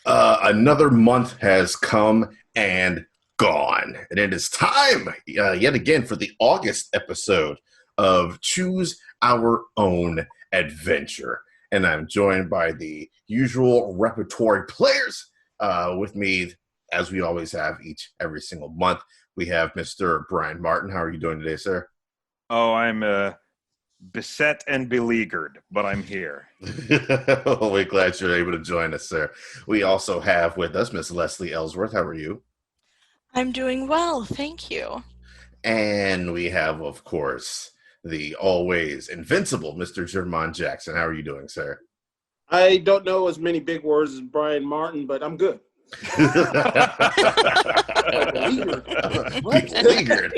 Another month has come and gone, and it is time yet again for the August episode of Choose Our Own Adventure. And I'm joined by the usual repertory players with me, as we always have every single month. We have Mr. Brian Martin. How are you doing today, sir? Oh, I'm Beset and Beleaguered, but I'm here. Well, we're glad you're able to join us, sir. We also have with us Miss Leslie Ellsworth. How are you? I'm doing well, thank you. And we have, of course, the always invincible Mr. Jermon Jackson. How are you doing, sir? I don't know as many big words as Brian Martin, but I'm good. Beleaguered.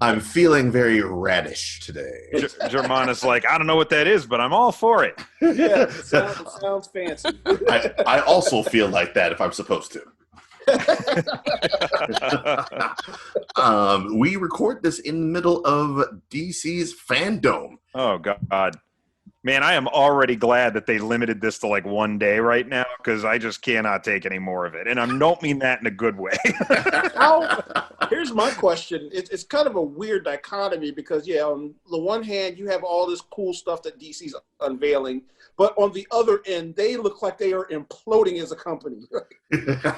I'm feeling very radish today. German is like, I don't know what that is, but I'm all for it. Yeah, it sounds fancy. I also feel like that if I'm supposed to. We record this in the middle of DC's fandom. Oh, God. Man, I am already glad that they limited this to like one day right now because I just cannot take any more of it. And I don't mean that in a good way. Here's my question. It's kind of a weird dichotomy because, yeah, on the one hand, you have all this cool stuff that DC's unveiling. But on the other end, they look like they are imploding as a company.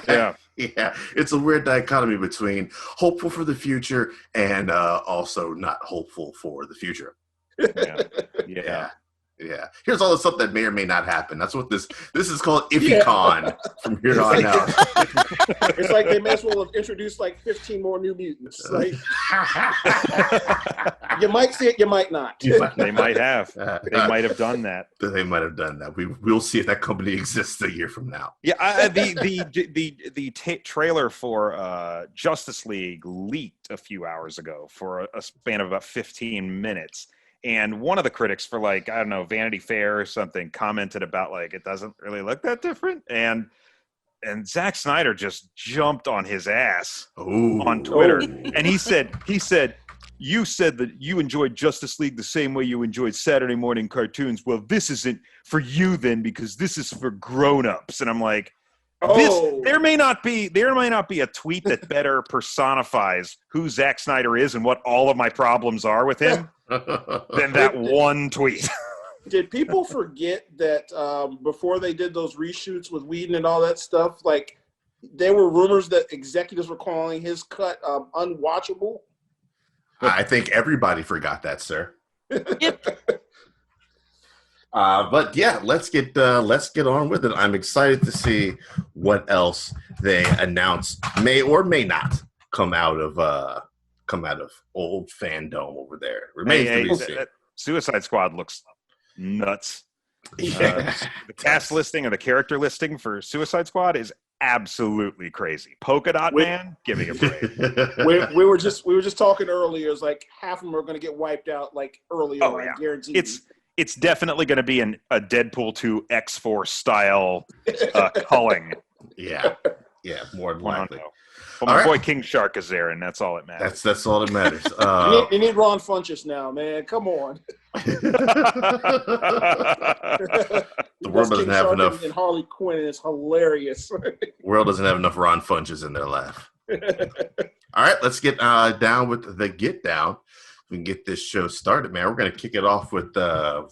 Yeah. Yeah. It's a weird dichotomy between hopeful for the future and also not hopeful for the future. Yeah. Yeah. Here's all the stuff that may or may not happen. That's what this is called IffyCon from here on out. It's like they may as well have introduced like 15 more New Mutants. Like, you might see it, you might not. They might have. They might have done that. They might have done that. We'll see if that company exists a year from now. Yeah, the trailer for Justice League leaked a few hours ago for a span of about 15 minutes. And one of the critics for like, I don't know, Vanity Fair or something commented about like, it doesn't really look that different. And Zack Snyder just jumped on his ass on Twitter. And he said, you said that you enjoyed Justice League the same way you enjoyed Saturday morning cartoons. Well, this isn't for you then, because this is for grown-ups. And I'm like, there may not be a tweet that better personifies who Zack Snyder is and what all of my problems are with him than that one tweet. Did people forget that before they did those reshoots with Whedon and all that stuff, like there were rumors that executives were calling his cut unwatchable? I think everybody forgot that, sir. Yep. But yeah, let's get on with it. I'm excited to see what else they announce may or may not come out of old fandom over there. Remains to be seen. Suicide Squad looks nuts. Yeah. The cast listing or the character listing for Suicide Squad is absolutely crazy. Polka Dot Man, give me a break. we were just talking earlier. It's like half of them are going to get wiped out like early on. Yeah. I guarantee. It's definitely going to be a Deadpool 2 X-Force style culling. Yeah, more than likely. But my boy King Shark is there, and that's all that matters. That's all that matters. You need Ron Funches now, man. Come on. The world doesn't have enough. And Harley Quinn is hilarious. The world doesn't have enough Ron Funches in their life. All right, let's get down with the get down. We can get this show started, man. We're going to kick it off with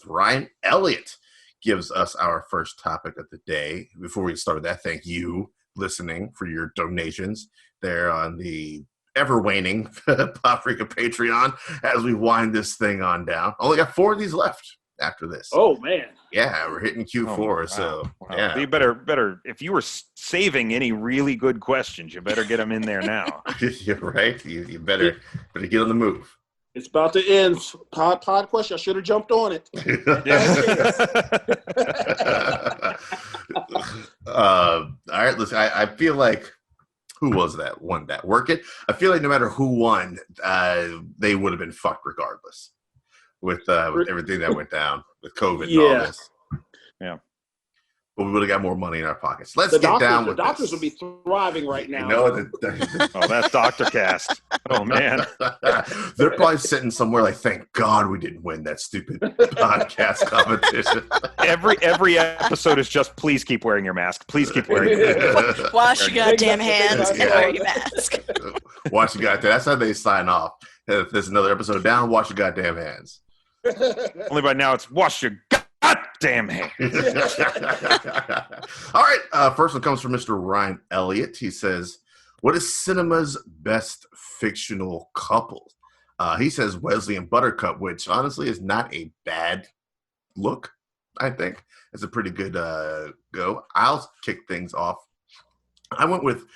Ryan Elliott gives us our first topic of the day. Before we start with that, thank you, listening, for your donations there on the ever-waning Paprika Patreon as we wind this thing on down. Only got 4 of these left after this. Oh, man. Yeah, we're hitting Q4, wow. so Wow. yeah. You better, if you were saving any really good questions, you better get them in there now. You're right. You better get on the move. It's about to end. Pod question. I should have jumped on it. All right, listen. I feel like who was that won that work it? I feel like no matter who won, they would have been fucked regardless with everything that went down with COVID and all this. Yeah. but we would have got more money in our pockets. Let's The get down doctors, with the doctors this. would be thriving right now. You know, Oh, that's Doctor Cast. Oh man, they're probably sitting somewhere like, thank God we didn't win that stupid podcast competition. every episode is just please keep wearing your mask. Please keep wearing your mask. Wash your goddamn hands and Yeah. wear your mask. Wash your goddamn. That's how they sign off. If there's another episode down, wash your goddamn hands. Only by now it's wash your goddamn hands. All right. First one comes from Mr. Ryan Elliott. He says, what is cinema's best fictional couple? He says Wesley and Buttercup, which honestly is not a bad look, I think. It's a pretty good go. I'll kick things off. I went with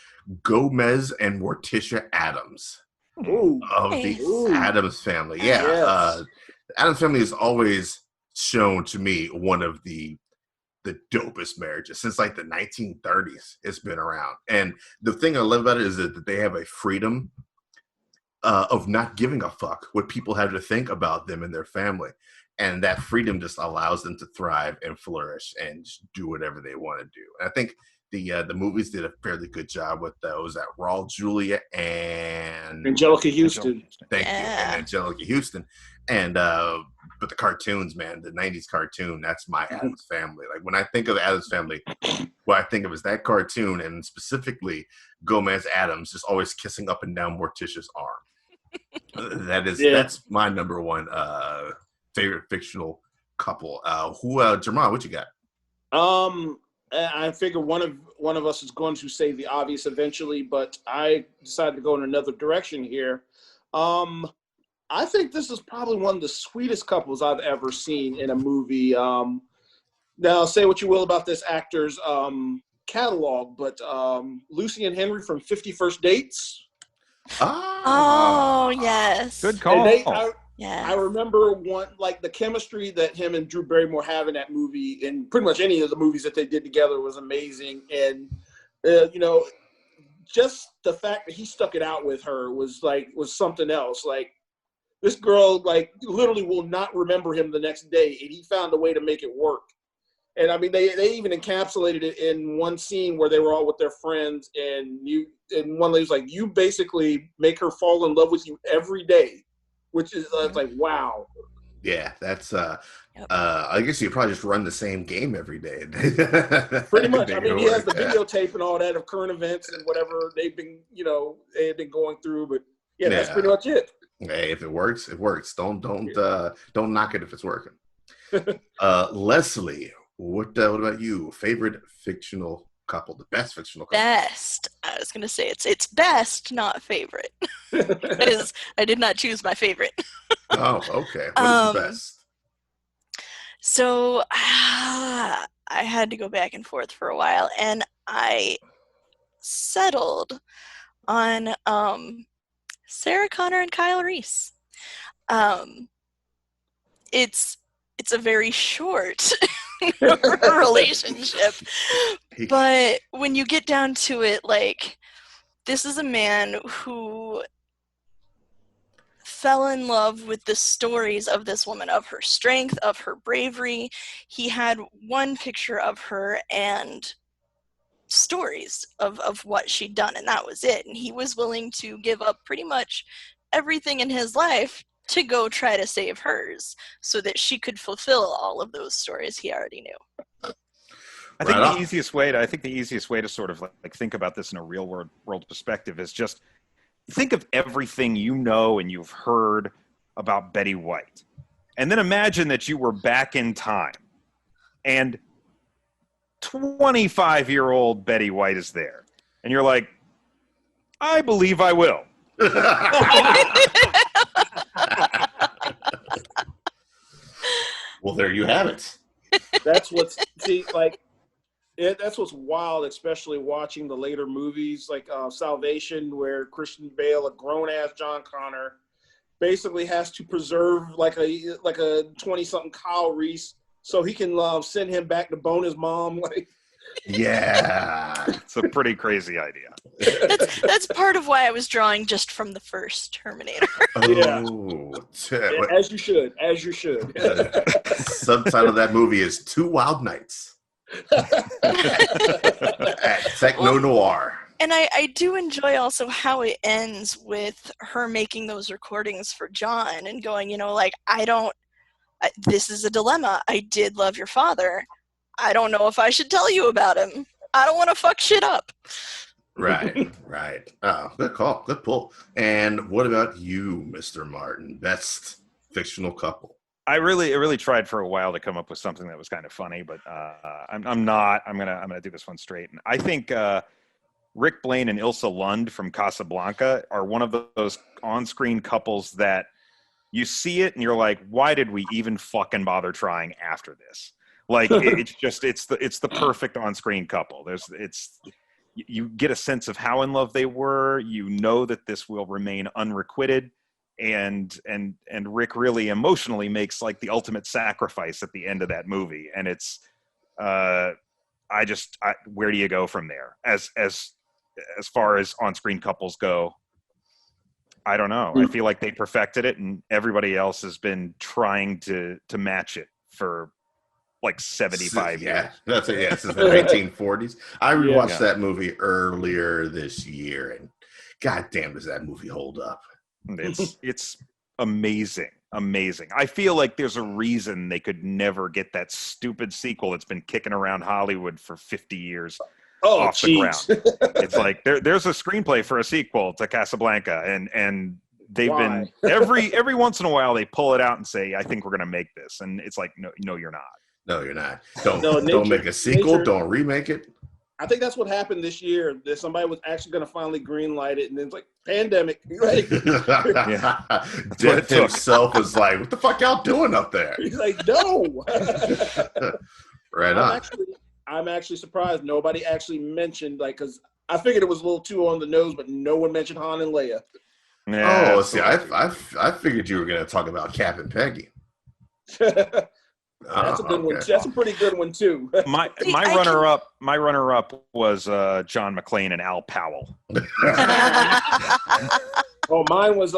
Gomez and Morticia Addams. Ooh. Of the Ooh. Addams Family. Yeah. Yes. The Addams Family is always shown to me one of the dopest marriages since like the 1930s. It's been around. And the thing I love about it is that they have a freedom of not giving a fuck what people have to think about them and their family. And that freedom just allows them to thrive and flourish and just do whatever they want to do. And I think the movies did a fairly good job with those. That Raul Julia and Angelica Houston. Thank you, and Angelica Houston. And but the cartoons, man, the 90s cartoon, that's my Addams Family. Like when I think of Addams Family, what I think of is that cartoon, and specifically Gomez Addams just always kissing up and down Morticia's arm. That's my number one favorite fictional couple. Jamal, what you got? I figure one of us is going to say the obvious eventually, but I decided to go in another direction here. I think this is probably one of the sweetest couples I've ever seen in a movie. Now, say what you will about this actor's catalog, but Lucy and Henry from 50 First Dates. Oh, yes. Good call. Yeah. I remember the chemistry that him and Drew Barrymore have in that movie, and pretty much any of the movies that they did together was amazing. And just the fact that he stuck it out with her was something else. Like this girl, literally will not remember him the next day, and he found a way to make it work. And I mean, they even encapsulated it in one scene where they were all with their friends, and one lady's like, you basically make her fall in love with you every day. Which is it's like, wow. Yeah, that's I guess you probably just run the same game every day. Pretty much. I mean, he has the videotape and all that of current events and whatever they've been, they had been going through. But yeah, that's pretty much it. Hey, if it works, it works. Don't knock it if it's working. Leslie, what about you? Favorite fictional couple, the best fictional couple? Best. I was gonna say it's best, not favorite. Because I did not choose my favorite. Oh, okay. What is the best? So I had to go back and forth for a while, and I settled on Sarah Connor and Kyle Reese. It's a very short relationship, but when you get down to it, this is a man who fell in love with the stories of this woman, of her strength, of her bravery. He had one picture of her and stories of what she'd done, and that was it. And he was willing to give up pretty much everything in his life to go try to save hers so that she could fulfill all of those stories he already knew. I think the easiest way to sort of think about this in a real world perspective is just think of everything you know and you've heard about Betty White. And then imagine that you were back in time and 25-year-old Betty White is there. And you're like, I believe I will. Well, there you have it. That's what's that's what's wild, especially watching the later movies like Salvation, where Christian Bale, a grown-ass John Connor, basically has to preserve like a 20-something Kyle Reese so he can send him back to bone his mom. Yeah, it's a pretty crazy idea. That's part of why I was drawing just from the first Terminator. As you should. Subtitle of that movie is Two Wild Nights. Techno noir. And I do enjoy also how it ends with her making those recordings for John and going, this is a dilemma. I did love your father. I don't know if I should tell you about him. I don't want to fuck shit up. Right. Oh, good call. Good pull. And what about you, Mr. Martin? Best fictional couple? I really tried for a while to come up with something that was kind of funny, but I'm not. I'm gonna do this one straight. And I think Rick Blaine and Ilsa Lund from Casablanca are one of those on-screen couples that you see it and you're like, why did we even fucking bother trying after this? Like it's the perfect on-screen couple. You get a sense of how in love they were. You know that this will remain unrequited, and Rick really emotionally makes like the ultimate sacrifice at the end of that movie. And it's where do you go from there? As far as on-screen couples go, I don't know. I feel like they perfected it, and everybody else has been trying to match it for like 75 years. That's it. Yeah, since the 1940s. I rewatched that movie earlier this year, and goddamn, does that movie hold up? It's amazing. I feel like there's a reason they could never get that stupid sequel that's been kicking around Hollywood for 50 years off the ground. It's like there's a screenplay for a sequel to Casablanca, and they've been every once in a while they pull it out and say, I think we're gonna make this, and it's like, no, you're not. No, you're not. Don't make a sequel. Don't remake it. I think that's what happened this year. That somebody was actually going to finally greenlight it, and then it's like pandemic. Right? Death himself was like, "What the fuck y'all doing up there?" He's like, "No." Right on. I'm actually surprised nobody actually mentioned, because I figured it was a little too on the nose, but no one mentioned Han and Leia. Yeah, see, I figured you were going to talk about Cap and Peggy. That's a good one. That's a pretty good one too. My runner up was John McClane and Al Powell. Mine was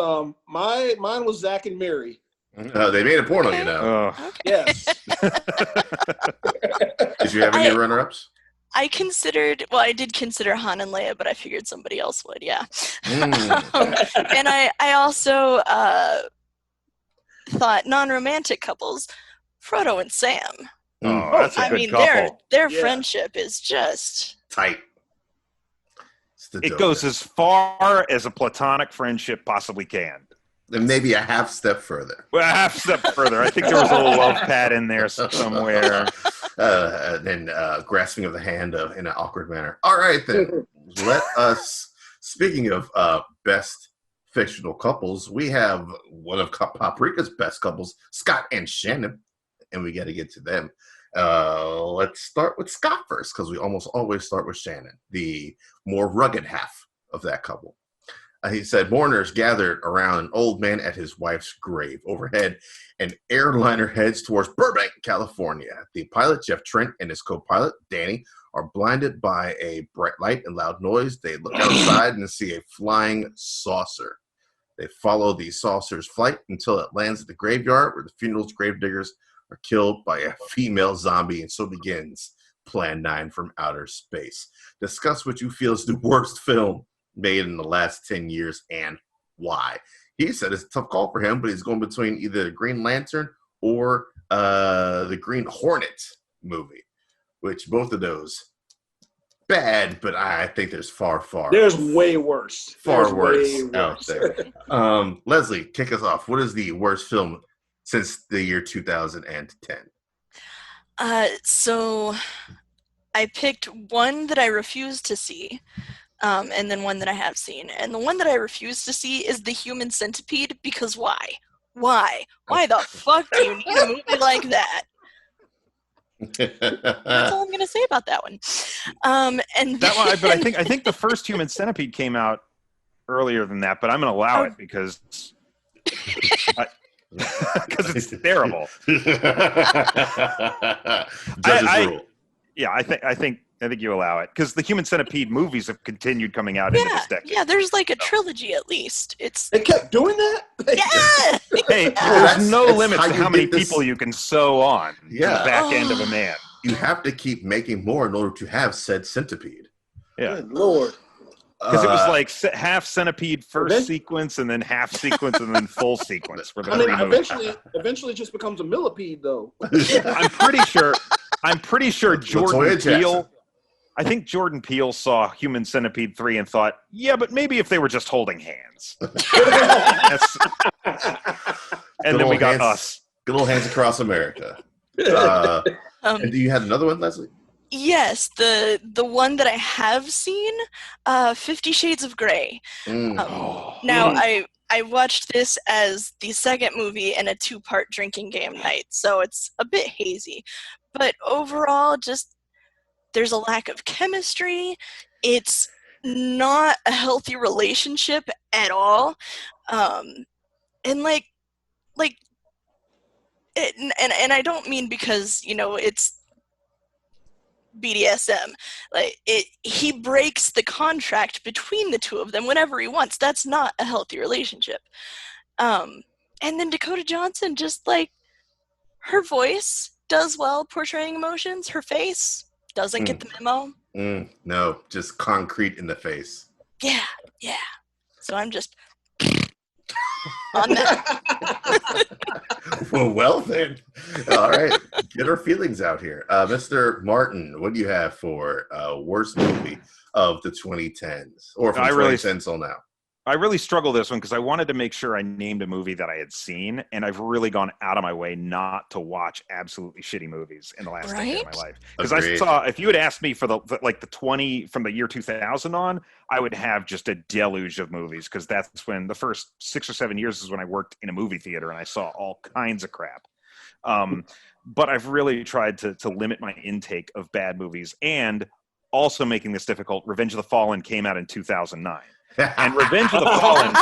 Zach and Mary. They made a porno, you know. Okay. Yes. Did you have any runner-ups? I did consider Han and Leia, but I figured somebody else would. Yeah. And I also thought non-romantic couples. Frodo and Sam. Oh, that's a good couple. Their friendship is just tight. It goes as far as a platonic friendship possibly can. And maybe a half step further. Well, a half step further. I think there was a little love pad in there somewhere. And grasping of the hand in an awkward manner. All right, then. Let us, speaking of best fictional couples, we have one of Paprika's best couples, Scott and Shannon. And we got to get to them. Let's start with Scott first, because we almost always start with Shannon, the more rugged half of that couple. He said, mourners gathered around an old man at his wife's grave. Overhead, an airliner heads towards Burbank, California. The pilot, Jeff Trent, and his co-pilot, Danny, are blinded by a bright light and loud noise. They look outside and see a flying saucer. They follow the saucer's flight until it lands at the graveyard, where the funeral's gravediggers are killed by a female zombie, and so begins Plan 9 from outer space. Discuss what you feel is the worst film made in the last 10 years and why. He said it's a tough call for him, but he's going between either the Green Lantern or the Green Hornet movie, which both of those bad, but I think there's there's way worse. Far worse out there. Leslie, kick us off. What is the worst film since the year 2010? So I picked one that I refused to see, and then one that I have seen. And the one that I refuse to see is The Human Centipede, because why? Why? Why the fuck do you need a movie like that? That's all I'm going to say about that one. And that one, but I think the first Human Centipede came out earlier than that, but I'm going to allow it because it's terrible. Judge's rule. Yeah, I think you allow it because the Human Centipede movies have continued coming out into this decade. Yeah, there's like a trilogy at least. They kept doing that? Yeah! Hey, there's no limit to how many people you can sew on to the back end of a man. you have to keep making more in order to have said centipede. Yeah. Good Lord. Because it was like half centipede first sequence, and then half sequence, and then full sequence for the I mean, three movies. eventually, it just becomes a millipede, though. I'm pretty sure Jordan Peele. I think Jordan Peele saw Human Centipede 3 and thought, yeah, but maybe if they were just holding hands. And then we got Us. Good old Hands Across America. And do you have another one, Leslie? Yes, the one that I have seen, 50 Shades of Grey. Now, I watched this as the second movie in a 2-part drinking game night, so it's a bit hazy. But overall, just there's a lack of chemistry. It's not a healthy relationship at all. And like and I don't mean because, it's BDSM. He breaks the contract between the two of them whenever he wants. That's not a healthy relationship. And then Dakota Johnson, just her voice does well portraying emotions. Her face doesn't get the memo. No, just concrete in the face. Yeah. So I'm just on that. Well then. All right. Get our feelings out here. Mr. Martin, what do you have for worst movie of the 2010s? Or from 2010s till now? I really struggle this one because I wanted to make sure I named a movie that I had seen, and I've really gone out of my way not to watch absolutely shitty movies in the last decade of my life. Because I saw, if you had asked me for the 20 from the year 2000 on, I would have just a deluge of movies, because that's when the first 6 or 7 years is when I worked in a movie theater and I saw all kinds of crap. But I've really tried to limit my intake of bad movies, and also making this difficult. Revenge of the Fallen came out in 2009. And Revenge of the Fallen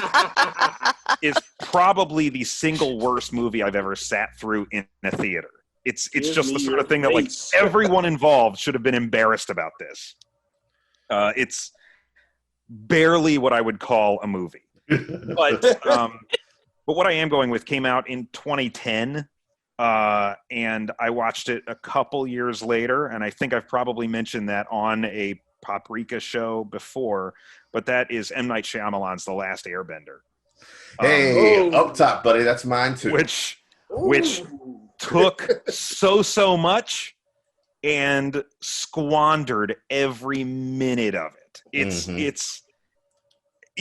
is probably the single worst movie I've ever sat through in a theater. It's just the sort of thing that everyone involved should have been embarrassed about this. It's barely what I would call a movie. But what I am going with came out in 2010, and I watched it a couple years later, and I think I've probably mentioned that on a Paprika show before, but that is M. Night Shyamalan's The Last Airbender. Hey, up top, buddy. That's mine too. Which took so much and squandered every minute of it. It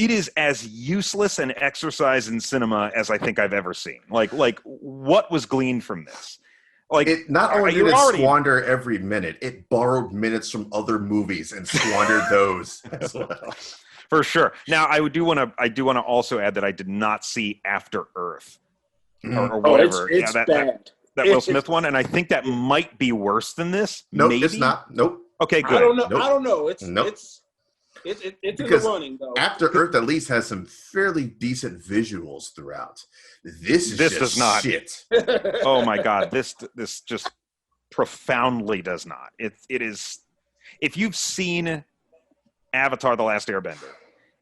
is as useless an exercise in cinema as I think I've ever seen. Like what was gleaned from this? It not only did it squander every minute, it borrowed minutes from other movies and squandered those as well. For sure. Now, I do want to also add that I did not see After Earth or whatever. It's bad. That Will Smith one, and I think that might be worse than this. Nope, maybe? It's not. Nope. Okay, good. I don't know. Nope. I don't know. It's in the running though. After Earth at least has some fairly decent visuals throughout. This does not. Shit. Oh my God, this just profoundly does not. It is. If you've seen Avatar: The Last Airbender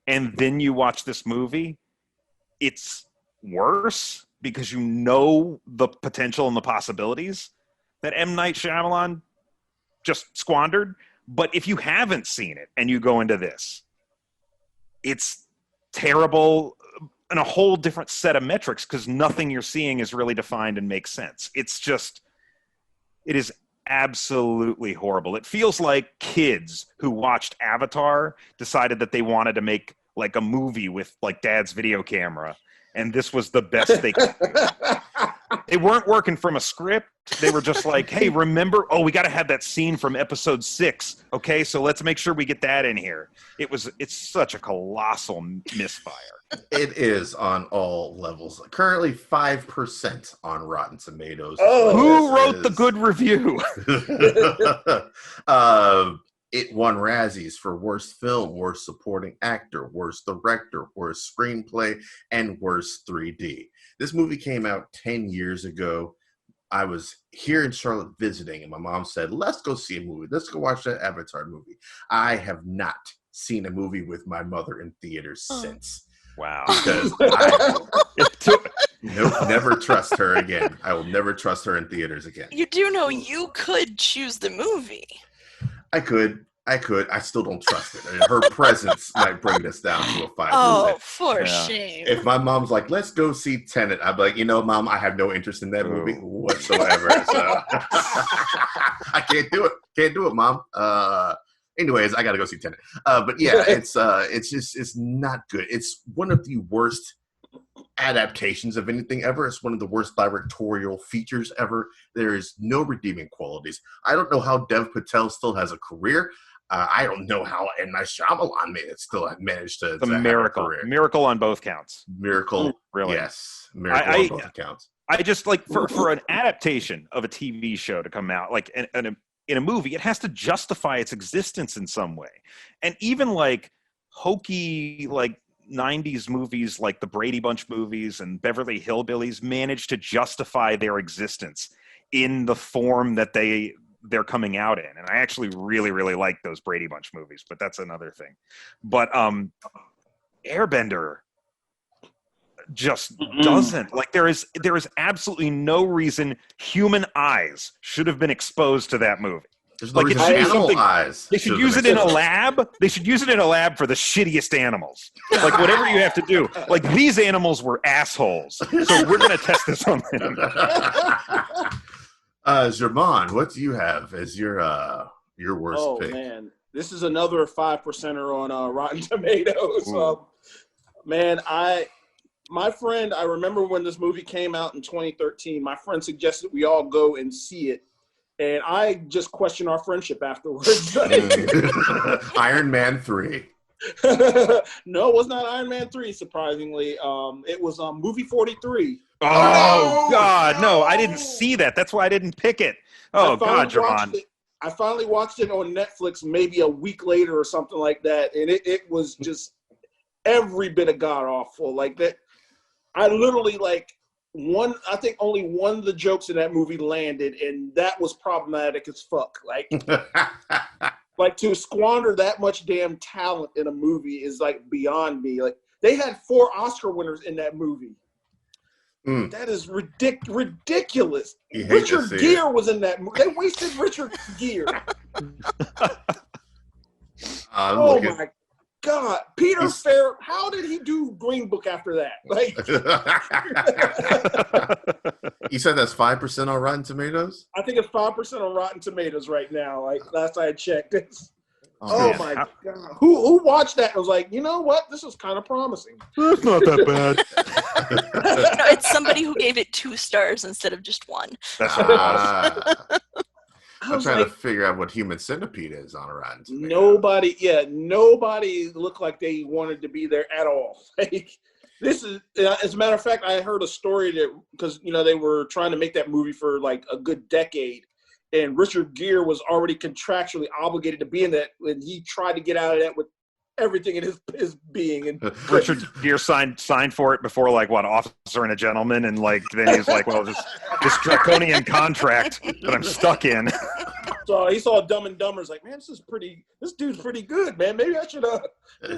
and then you watch this movie, it's worse because you know the potential and the possibilities that M. Night Shyamalan just squandered. But if you haven't seen it and you go into this, it's terrible in a whole different set of metrics because nothing you're seeing is really defined and makes sense. It is absolutely horrible. It feels like kids who watched Avatar decided that they wanted to make like a movie with like dad's video camera, and this was the best they could do. They weren't working from a script. They were just like, hey, remember? Oh, we got to have that scene from episode 6. Okay, so let's make sure we get that in here. It's such a colossal misfire. It is on all levels. Currently 5% on Rotten Tomatoes. Oh, who wrote the good review? It won Razzies for Worst Film, Worst Supporting Actor, Worst Director, Worst Screenplay, and Worst 3D. This movie came out 10 years ago. I was here in Charlotte visiting, and my mom said, let's go see a movie. Let's go watch that Avatar movie. I have not seen a movie with my mother in theaters since. Wow. because nope, never trust her again. I will never trust her in theaters again. You do know you could choose the movie. I could. I still don't trust it. I mean, her presence might bring this down to a 5%. Oh, for Yeah. shame. If my mom's like, let's go see Tenet, I'd be like, Mom, I have no interest in that movie whatsoever. So I can't do it. Can't do it, Mom. Anyways, I got to go see Tenet. But yeah, it's not good. It's one of the worst adaptations of anything ever. It's one of the worst directorial features ever. There is no redeeming qualities. I don't know how Dev Patel still has a career. I don't know how M. Night Shyamalan still managed to. The have miracle. a career. Miracle on both counts. Miracle. Really? Yes. Miracle on both accounts. I just like for an adaptation of a TV show to come out, like in a movie, it has to justify its existence in some way. And even like hokey, like 90s movies like the Brady Bunch movies and Beverly Hillbillies manage to justify their existence in the form that they're coming out in. And I actually really, really like those Brady Bunch movies, but that's another thing. But Airbender just doesn't. Like there is absolutely no reason human eyes should have been exposed to that movie. There's no Like reason it's animal eyes. They should use it in a lab. They should use it in a lab for the shittiest animals. Like whatever you have to do. Like these animals were assholes, so we're gonna test this on them. German, what do you have as your worst pick? Oh man, this is another 5%er on Rotten Tomatoes. My friend, I remember when this movie came out in 2013. My friend suggested we all go and see it. And I just questioned our friendship afterwards. Iron Man 3. No, it was not Iron Man 3, surprisingly. It was Movie 43. Oh, God, no, I didn't see that. That's why I didn't pick it. Oh, God, Jerron. I finally watched it on Netflix maybe a week later or something like that. And it was just every bit of god-awful. Like that, I literally, I think only one of the jokes in that movie landed, and that was problematic as fuck. Like to squander that much damn talent in a movie is beyond me. Like they had 4 Oscar winners in that movie. That is ridiculous. Richard Gere was in that movie. They wasted Richard Gere. Oh my God, Peter Farrell. How did he do Green Book after that? You said that's 5% on Rotten Tomatoes? I think it's 5% on Rotten Tomatoes right now. Last I checked. Oh my God. Who watched that and was like, you know what? This is kind of promising. It's not that bad. No, it's somebody who gave it 2 stars instead of just 1. That's what it was. I'm trying to figure out what Human Centipede is on a Rotten Tomatoes. Nobody looked like they wanted to be there at all. This is, as a matter of fact, I heard a story that because they were trying to make that movie for a good decade, and Richard Gere was already contractually obligated to be in that, and he tried to get out of that with everything in his being. And Richard Gere signed for it before Officer and a Gentleman, and then he's like, well, this draconian contract that I'm stuck in. So he saw Dumb and Dumber. He's like, man, this dude's pretty good, man. Maybe I should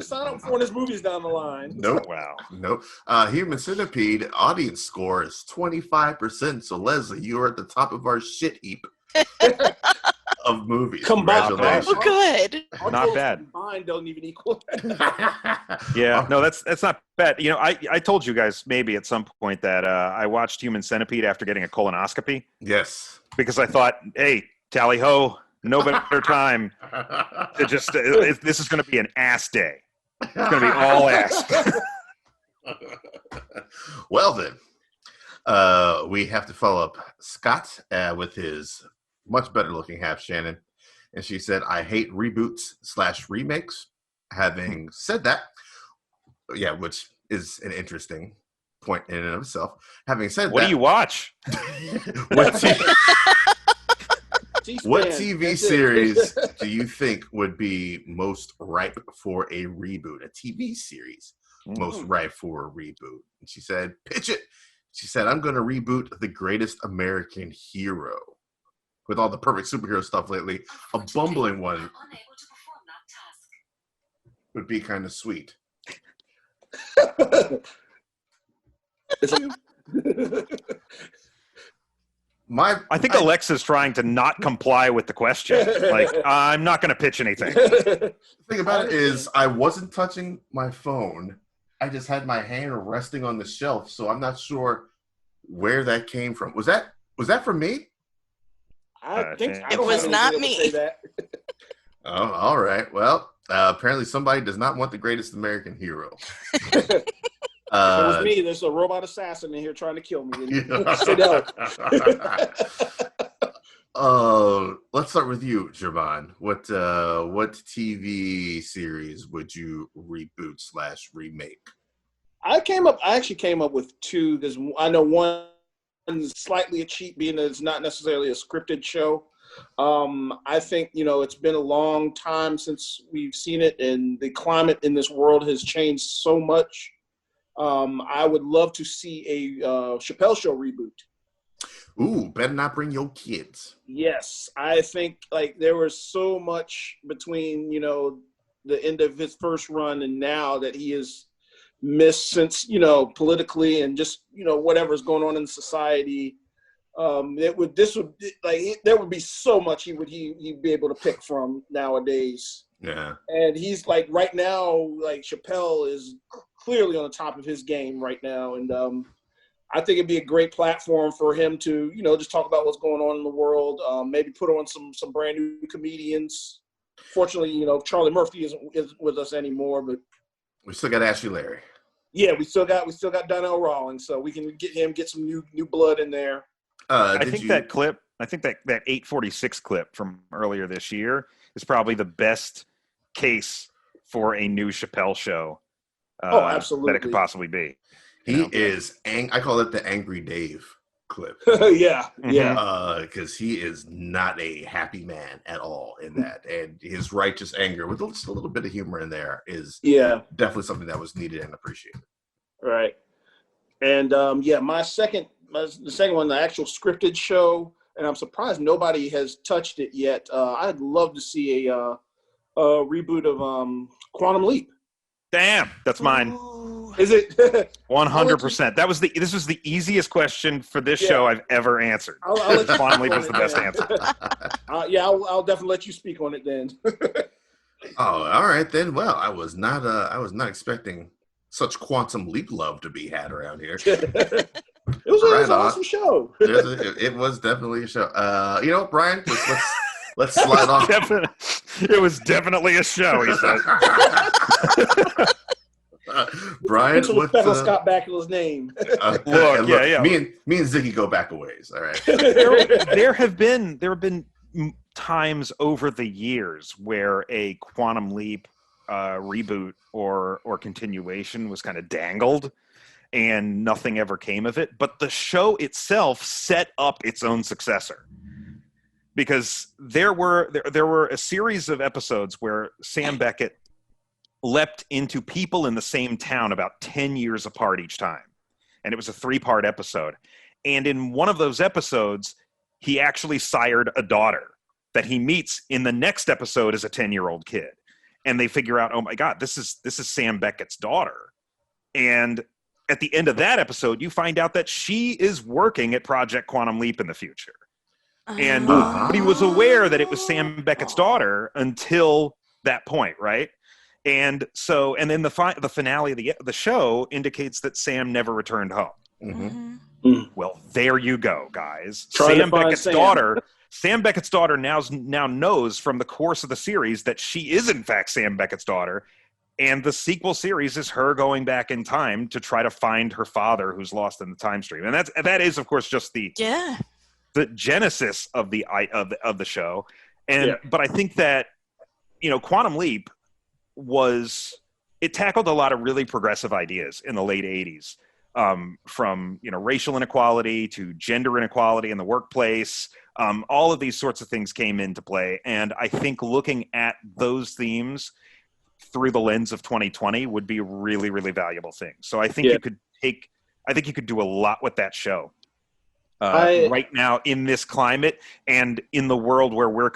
sign up for one of his movies down the line. Nope. Wow. Nope. Human Centipede audience score is 25%. So Leslie, you are at the top of our shit heap of movies. Congratulations. Oh, good. Not bad. Combined don't even equal that. Yeah, no, that's not bad. I told you guys maybe at some point that I watched Human Centipede after getting a colonoscopy. Yes. Because I thought, hey, tally ho, no better time to just. This is going to be an ass day. It's going to be all ass. Well then, we have to follow up Scott with his much better looking half, Shannon. And she said, I hate reboots/remakes. Having said that, yeah, which is an interesting point in and of itself. Having said what that. Do you watch? What TV series do you think would be most ripe for a reboot? A TV series most ripe for a reboot? And she said, pitch it. She said, I'm going to reboot The Greatest American Hero. With all the perfect superhero stuff lately, a bumbling one would be kind of sweet. I think Alexa's trying to not comply with the question. Like, I'm not going to pitch anything. The thing about it is, I wasn't touching my phone. I just had my hand resting on the shelf, so I'm not sure where that came from. Was that from me? I think it was not me. Oh, all right. Well, apparently somebody does not want the greatest American hero. If it was me, there's a robot assassin in here trying to kill me. Sit down. Let's start with you, Javon. What TV series would you reboot / remake? I actually came up with two, because I know one is slightly a cheat, being that it's not necessarily a scripted show. I think, it's been a long time since we've seen it, and the climate in this world has changed so much. I would love to see a Chappelle Show reboot. Ooh, better not bring your kids. Yes, I think there was so much between the end of his first run and now that he has missed since politically and just whatever's going on in society. There would be so much he'd be able to pick from nowadays. Yeah, and he's right now, Chappelle is clearly on the top of his game right now, and I think it'd be a great platform for him to just talk about what's going on in the world. Maybe put on some brand new comedians. Fortunately, Charlie Murphy isn't with us anymore, but we still got Ashley Larry. Yeah, we still got Donnell Rawlings, so we can get some new blood in there. I think that 846 clip from earlier this year is probably the best case for a new Chappelle Show. Absolutely, that it could possibly be. He is. I call it the Angry Dave clip. Yeah. Because he is not a happy man at all in that, and his righteous anger with just a little bit of humor in there is definitely something that was needed and appreciated. Right. And the second one, the actual scripted show, and I'm surprised nobody has touched it yet. I'd love to see a reboot of Quantum Leap. Damn, that's mine. Ooh. Is it? 100%. This was the easiest question for this show I've ever answered. I'll let you Quantum Leap was the best answer. I'll definitely let you speak on it then. Oh, all right then. Well, I was not expecting such Quantum Leap love to be had around here. It was an awesome show. It was definitely a show. Brian, let's slide off. It was definitely a show, he said. Brian, with Scott Bakula's name. Look, Me and Ziggy go back a ways. All right. There have been times over the years where a Quantum Leap reboot or continuation was kind of dangled, and nothing ever came of it. But the show itself set up its own successor, because there were a series of episodes where Sam Beckett leapt into people in the same town about 10 years apart each time. And it was a 3-part episode. And in one of those episodes, he actually sired a daughter that he meets in the next episode as a 10-year-old kid. And they figure out, oh my God, this is Sam Beckett's daughter. And at the end of that episode, you find out that she is working at Project Quantum Leap in the future. And but he was aware that it was Sam Beckett's daughter until that point, right? And then the finale of the show indicates that Sam never returned home. Mm-hmm. Well, there you go, guys. Sam Beckett's daughter now knows from the course of the series that she is in fact Sam Beckett's daughter, and the sequel series is her going back in time to try to find her father who's lost in the time stream. And that is of course just the genesis of the show. But I think that Quantum Leap it tackled a lot of really progressive ideas in the late 80s, from racial inequality to gender inequality in the workplace. All of these sorts of things came into play, and I think looking at those themes through the lens of 2020 would be a really, really valuable thing. So I think you could do a lot with that show right now in this climate and in the world where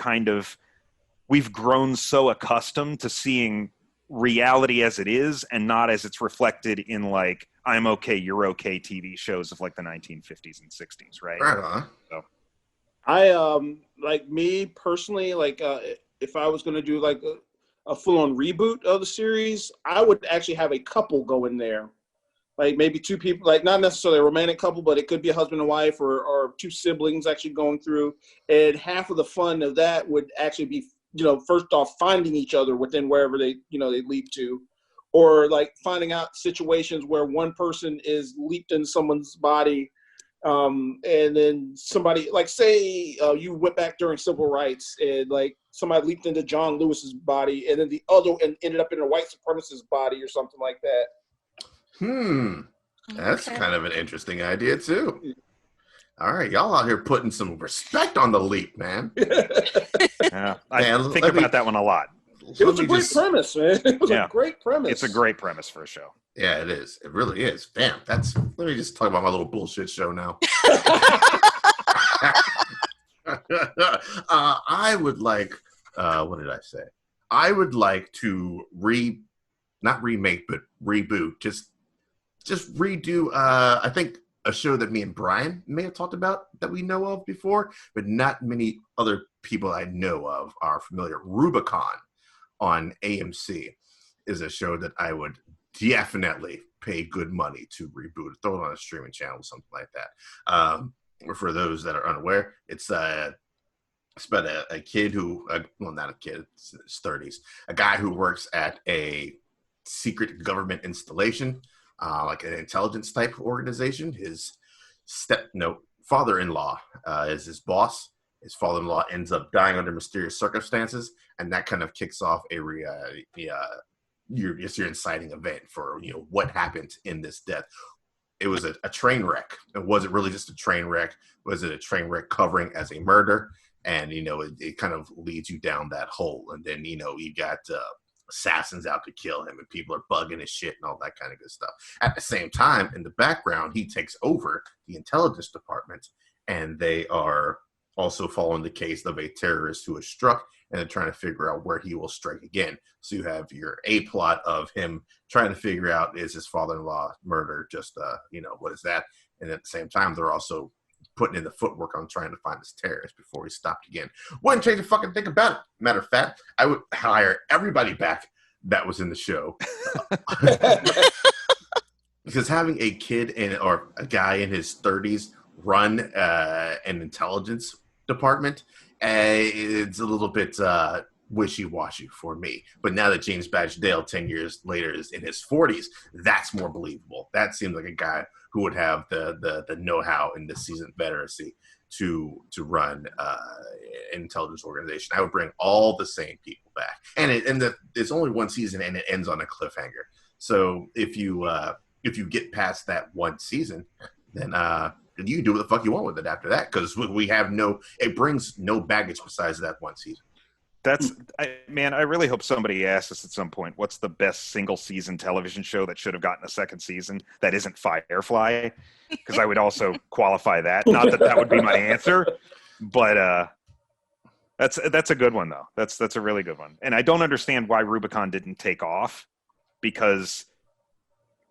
we've grown so accustomed to seeing reality as it is and not as it's reflected in like I'm okay, you're okay TV shows of like the 1950s and 60s, right? Right on. So. I like me personally, like if I was gonna do like a full-on reboot of the series, I would actually have a couple go in there. Like maybe two people, like not necessarily a romantic couple, but it could be a husband and wife or two siblings actually going through. And half of the fun of that would actually be, first off finding each other within wherever they leap to, or like finding out situations where one person is leaped in someone's body, and then somebody like say you went back during civil rights and like somebody leaped into John Lewis's body, and then the other and ended up in a white supremacist body or something like that. That's kind of an interesting idea too. All right, y'all out here putting some respect on the leap, man. Yeah, I think about that one a lot. It was a great premise, man. It was a great premise. It's a great premise for a show. Yeah, it is. It really is. Damn, let me just talk about my little bullshit show now. I would like, what did I say? I would like to not remake, but reboot. Just redo, I think a show that me and Brian may have talked about that we know of before, but not many other people I know of are familiar. Rubicon on AMC is a show that I would definitely pay good money to reboot, throw it on a streaming channel, something like that. For those that are unaware, it's about a kid who, well, not a kid, it's in his 30s, a guy who works at a secret government installation, like an intelligence type organization. His father-in-law is his boss. His father-in-law ends up dying under mysterious circumstances, and that kind of kicks off your inciting event for what happened in this death. It was a train wreck. It wasn't really just a train wreck. Was it a train wreck covering as a murder? And it kind of leads you down that hole. And then you got assassins out to kill him, and people are bugging his shit and all that kind of good stuff. At the same time, in the background, he takes over the intelligence department, and they are also following the case of a terrorist who was struck, and they're trying to figure out where he will strike again. So you have your A plot of him trying to figure out, is his father-in-law murder just, what is that? And at the same time, they're also putting in the footwork on trying to find this terrorist before he stopped again. Wouldn't change a fucking thing about it. Matter of fact, I would hire everybody back that was in the show. Because having a kid or a guy in his 30s run an intelligence department, it's a little bit wishy-washy for me. But now that James Badge Dale 10 years later is in his 40s, that's more believable. That seems like a guy who would have the know-how and the seasoned veterancy to run an intelligence organization. I would bring all the same people back, and it's only one season, and it ends on a cliffhanger. So if you get past that one season, then you can do what the fuck you want with it after that, because it brings no baggage besides that one season. I really hope somebody asks us at some point, what's the best single season television show that should have gotten a second season that isn't Firefly? Because I would also qualify that. Not that would be my answer, but that's a good one though. That's a really good one. And I don't understand why Rubicon didn't take off, because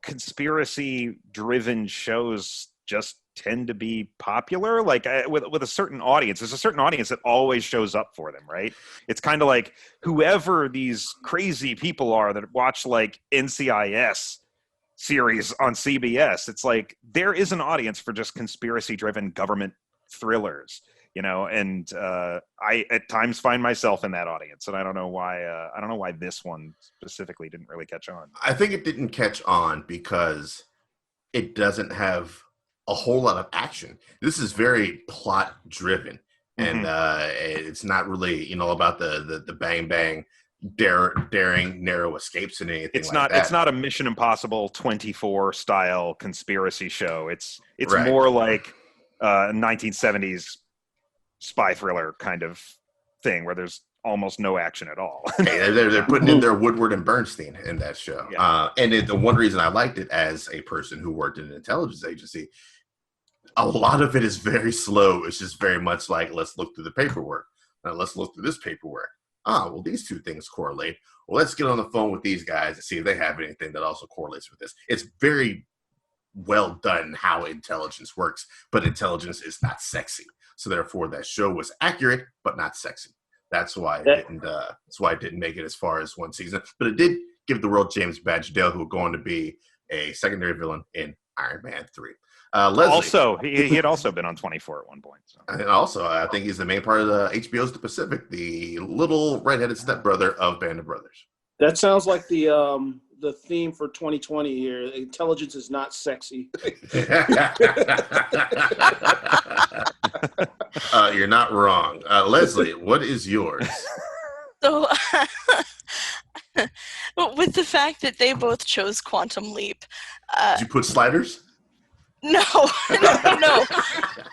conspiracy driven shows just tend to be popular, like with a certain audience. There's a certain audience that always shows up for them, right? It's kind of like whoever these crazy people are that watch like NCIS series on CBS. It's like there is an audience for just conspiracy driven government thrillers, and I at times find myself in that audience, and I don't know why this one specifically didn't really catch on. I think it didn't catch on because it doesn't have a whole lot of action. This is very plot driven, and it's not really about the bang bang daring narrow escapes and anything. It's not a Mission Impossible 24 style conspiracy show. It's right. More like 1970s spy thriller kind of thing where there's almost no action at all. Hey, they're putting in their Woodward and Bernstein in that show. Yeah. And the one reason I liked it as a person who worked in an intelligence agency, a lot of it is very slow. It's just very much like, let's look through the paperwork. Let's look through this paperwork. well, these two things correlate. Well, let's get on the phone with these guys and see if they have anything that also correlates with this. It's very well done how intelligence works, but intelligence is not sexy. So therefore, that show was accurate but not sexy. That's why it didn't make it as far as one season. But it did give the world James Badge Dale, who would go on to be a secondary villain in Iron Man 3. Leslie. Also, he had also been on 24 at one point. So. And also, I think he's the main part of the HBO's The Pacific, the little redheaded stepbrother of Band of Brothers. That sounds like the theme for 2020 here. Intelligence is not sexy. You're not wrong. Leslie, what is yours? So, with the fact that they both chose Quantum Leap. Did you put sliders? No.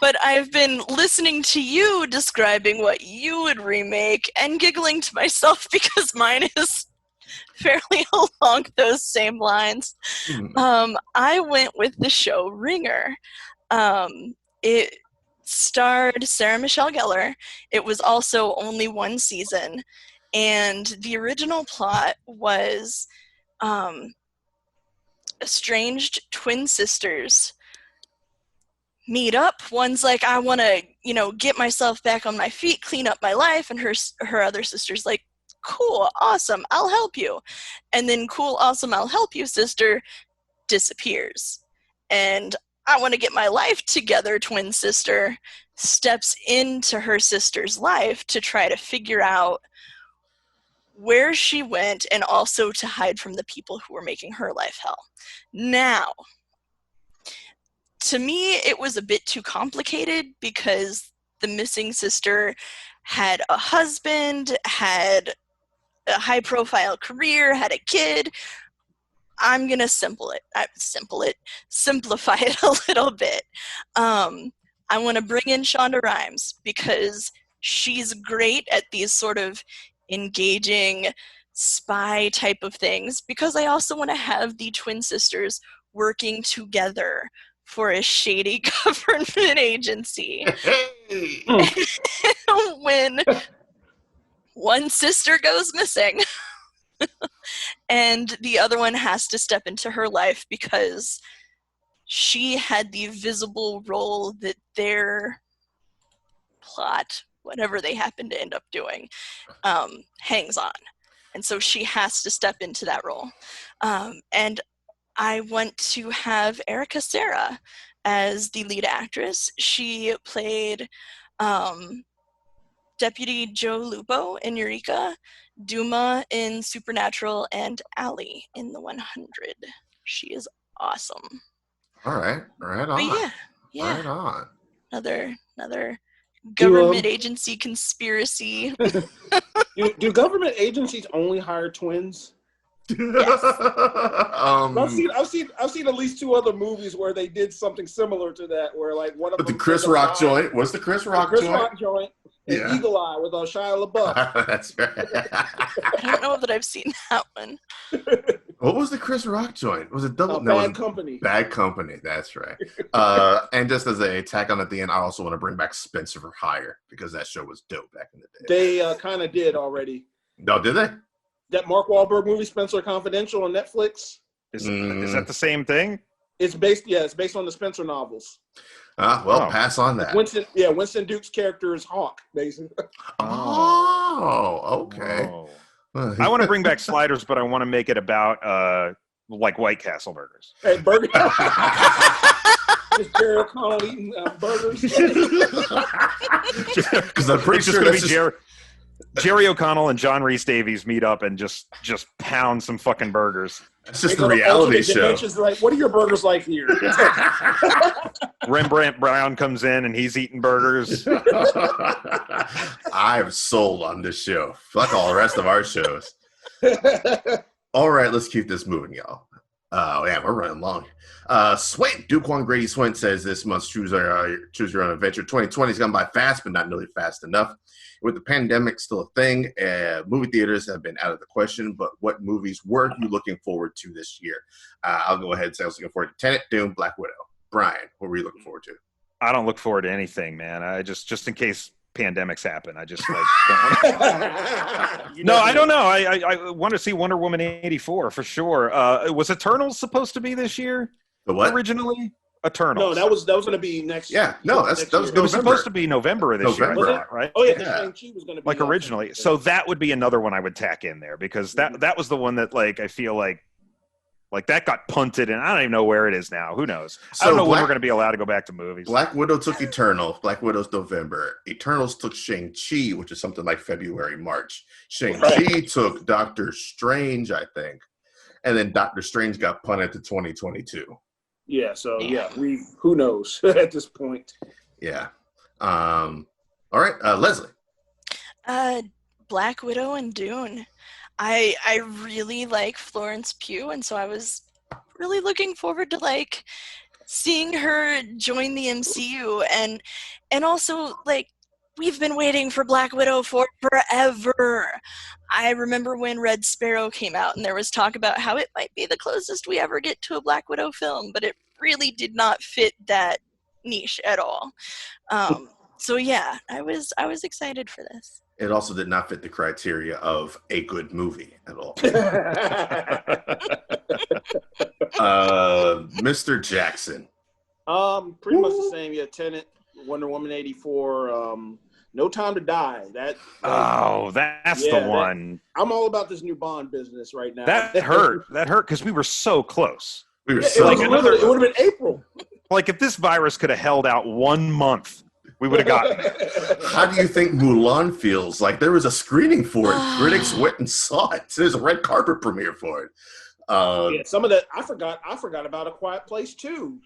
But I've been listening to you describing what you would remake and giggling to myself because mine is fairly along those same lines. I went with the show Ringer. It starred Sarah Michelle Gellar. It was also only one season. And the original plot was estranged twin sisters meet up. One's like, I want to, get myself back on my feet, clean up my life. And her other sister's like, cool, awesome, I'll help you. And then cool, awesome, I'll help you sister disappears. And I want to get my life together twin sister steps into her sister's life to try to figure out where she went and also to hide from the people who were making her life hell. Now, to me, it was a bit too complicated because the missing sister had a husband, had a high-profile career, had a kid. I'm going to simplify it a little bit. I want to bring in Shonda Rhimes because she's great at these sort of engaging spy type of things, because I also want to have the twin sisters working together for a shady government agency. Hey. When one sister goes missing and the other one has to step into her life because she had the visible role that their plot, whatever they happen to end up doing, hangs on. And so she has to step into that role. And I want to have Erica Serra as the lead actress. She played Deputy Joe Lupo in Eureka, Duma in Supernatural, and Allie in The 100. She is awesome. All right on. But yeah. Right on. Another government agency conspiracy. Do government agencies only hire twins? Yes. I've seen at least two other movies where they did something similar to that, where like one of them. The Chris Rock joint. What's the Chris Rock joint? Rock joint. And Eagle Eye with Shia LaBeouf. That's right. I don't know that I've seen that one. What was the Chris Rock joint? Was it double? Bad Company. Bad Company. That's right. And just as a tack on at the end, I also want to bring back Spencer for Hire because that show was dope back in the day. They kind of did already. No, did they? That Mark Wahlberg movie, Spencer Confidential, on Netflix. Is that the same thing? It's based on the Spencer novels. Pass on that. Winston Duke's character is Hawk, basically. Oh, okay. Oh. I want to bring back sliders, but I want to make it about like White Castle burgers. Hey, burger. Just Jerry O'Connell eating burgers. Because I'm pretty sure that's just Jerry O'Connell and John Rhys Davies meet up and just pound some fucking burgers. It's just a reality show. Like, what are your burgers like here? Rembrandt Brown comes in and he's eating burgers. I'm sold on this show. Fuck all the rest of our shows. All right, let's keep this moving, y'all. We're running long. Swint, Duke Juan Grady Swint says this month's Choose Your Own Adventure 2020 has gone by fast, but not nearly fast enough. With the pandemic still a thing, movie theaters have been out of the question, but what movies were you looking forward to this year? I'll go ahead and say I was looking forward to Tenet, Dune, Black Widow. Brian, what were you looking forward to? I don't look forward to anything, man. I just in case pandemics happen. I just like don't want to. No, I don't know. I want to see Wonder Woman 84 for sure. Was Eternals supposed to be this year? The what? Originally? Eternals. No, that was going to be next. Yeah, no, that was It was supposed to be November of this year, I Was it? thought, right? Oh yeah, Yeah. Shang-Chi was going to be Like originally. So that would be another one I would tack in there because that was the one that like I feel like that got punted and I don't even know where it is now. Who knows? I don't know when we're going to be allowed to go back to movies. Black Widow took Eternal. Black Widow's November. Eternals took Shang-Chi, which is something like February, March. Shang-Chi took Doctor Strange, I think. And then Doctor Strange got punted to 2022. Yeah, so who knows at this point. Yeah. All right, Leslie. Black Widow and Dune. I really like Florence Pugh, and so I was really looking forward to like seeing her join the MCU and also like we've been waiting for Black Widow for forever. I remember when Red Sparrow came out and there was talk about how it might be the closest we ever get to a Black Widow film, but it really did not fit that niche at all. So yeah, I was excited for this. It also did not fit the criteria of a good movie at all. Mr. Jackson. Pretty much the same. Yeah, Tenet, Wonder Woman 84, No Time to Die. That's the one. I'm all about this new Bond business right now. That hurt. That hurt because we were so close. We were It so would have been April. Like if this virus could have held out 1 month, we would have gotten it. How do you think Mulan feels? Like there was a screening for it. Critics went and saw it. There's a red carpet premiere for it. Some of that I forgot about A Quiet Place too.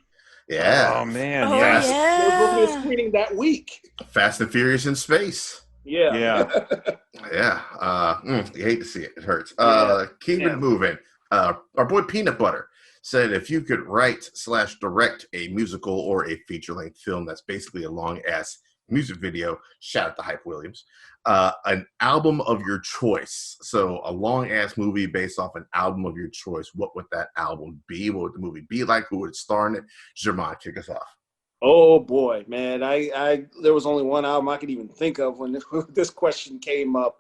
Yeah. Oh man. Oh, Yes. yeah. There was going to be a screening that week. Fast and Furious in space. Yeah. Yeah. Yeah. You hate to see it. It hurts. Keep Yeah. it moving. Our boy Peanut Butter said if you could write/direct a musical or a feature-length film that's basically a long-ass music video, shout out to Hype Williams, an album of your choice. So a long-ass movie based off an album of your choice. What would that album be? What would the movie be like? Who would star in it? Jermon, kick us off. Oh boy, man! I there was only one album I could even think of when this question came up.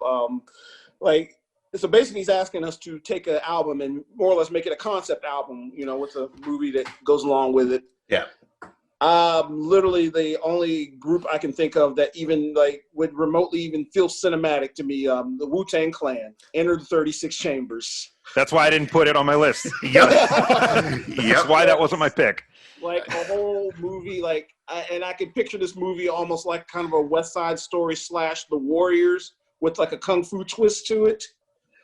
So basically, he's asking us to take an album and more or less make it a concept album, with a movie that goes along with it. Yeah. Literally the only group I can think of that even would remotely even feel cinematic to me, the Wu-Tang Clan, Enter the 36 Chambers. That's why I didn't put it on my list. Yep. That's why that wasn't my pick. Like a whole movie, and I could picture this movie almost like kind of a West Side Story / The Warriors with like a kung fu twist to it.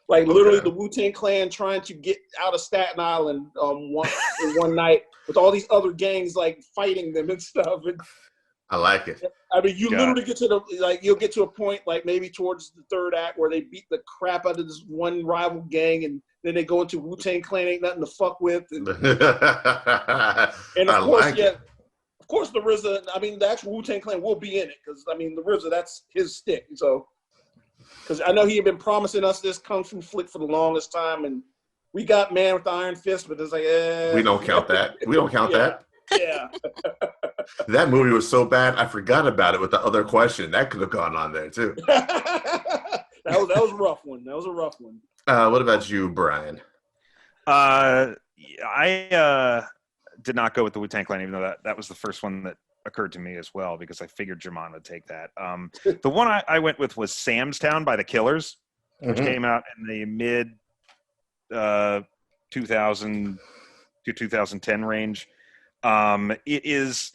Like literally the Wu-Tang Clan trying to get out of Staten Island one night with all these other gangs like fighting them and stuff. And, I like it. I mean, literally get to you'll get to a point like maybe towards the third act where they beat the crap out of this one rival gang and then they go into Wu-Tang Clan ain't nothing to fuck with. And of course, of course the RZA, I mean, the actual Wu-Tang Clan will be in it because, I mean, the RZA, that's his stick. So, because I know he had been promising us this kung fu flick for the longest time, and we got Man with the Iron Fist, but it's like, we don't count that. We don't count that. Yeah. That movie was so bad, I forgot about it with the other question. That could have gone on there, too. that was a rough one. That was a rough one. What about you, Brian? I did not go with the Wu-Tang Clan, even though that was the first one that occurred to me as well, because I figured Jermon would take that. The one I went with was Sam's Town by the Killers, which came out in the mid 2000 to 2010 range. It is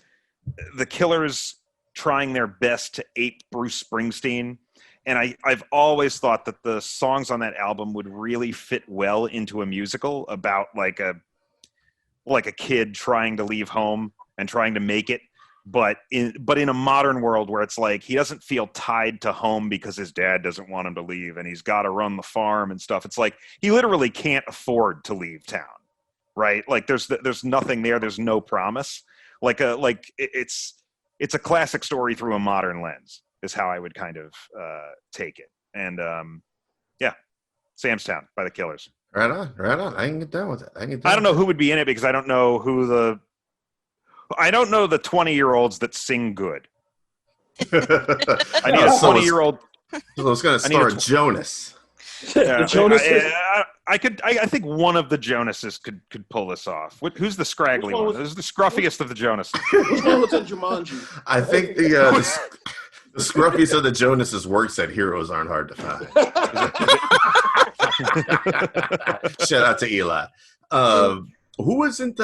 the Killers trying their best to ape Bruce Springsteen. And I've always thought that the songs on that album would really fit well into a musical about like a kid trying to leave home and trying to make it, but in a modern world where it's like he doesn't feel tied to home because his dad doesn't want him to leave and he's got to run the farm and stuff. It's like he literally can't afford to leave town, right? Like there's nothing there. There's no promise. It's a classic story through a modern lens. Is how I would kind of take it. And, Sam's Town by the Killers. Right on. I can get down with it. I don't know who would be in it because I don't know the 20-year-olds that sing good. I need a 20-year-old. So it's going to star Jonas. Yeah, The Jonases. I think one of the Jonases could pull this off. Who's the scraggly one? Who's the scruffiest of the Jonases? Which one was in Jumanji? I think the scruffiest of the Jonases works at Heroes Aren't Hard to Find. Shout out to Eli. Who isn't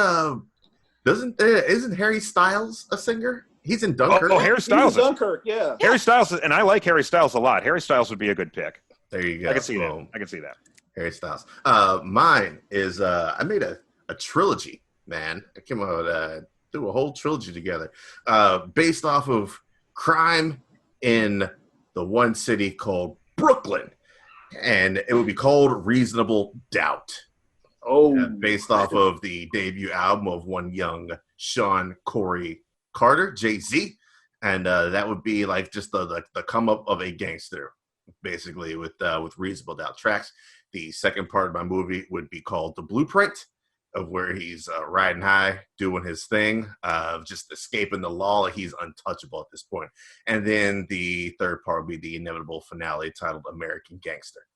isn't Harry Styles a singer? He's in Dunkirk. Oh, Harry Styles. He's in Dunkirk, yeah. Harry Styles, and I like Harry Styles a lot. Harry Styles would be a good pick. There you go. I can see that. I can see that. Harry Styles. Mine is I made a trilogy, man. I came out threw a whole trilogy together, based off of crime in the one city called Brooklyn, and it would be called Reasonable Doubt. Based off of the debut album of one young Sean Corey Carter, Jay-Z, and that would be like just the come up of a gangster, basically, with Reasonable Doubt tracks. The second part of my movie would be called The Blueprint, of where he's riding high, doing his thing, just escaping the law. He's untouchable at this point. And then the third part would be the inevitable finale titled American Gangster,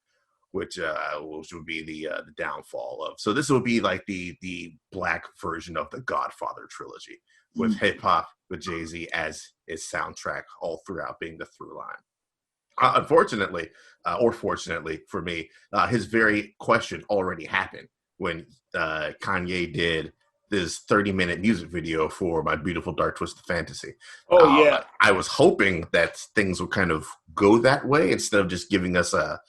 which would be the downfall of. So this would be like the black version of the Godfather trilogy, with hip hop, with Jay-Z as his soundtrack all throughout being the through line. Unfortunately, or fortunately for me, his very question already happened when Kanye did this 30-minute music video for My Beautiful Dark Twisted Fantasy. Yeah. I was hoping that things would kind of go that way instead of just giving us a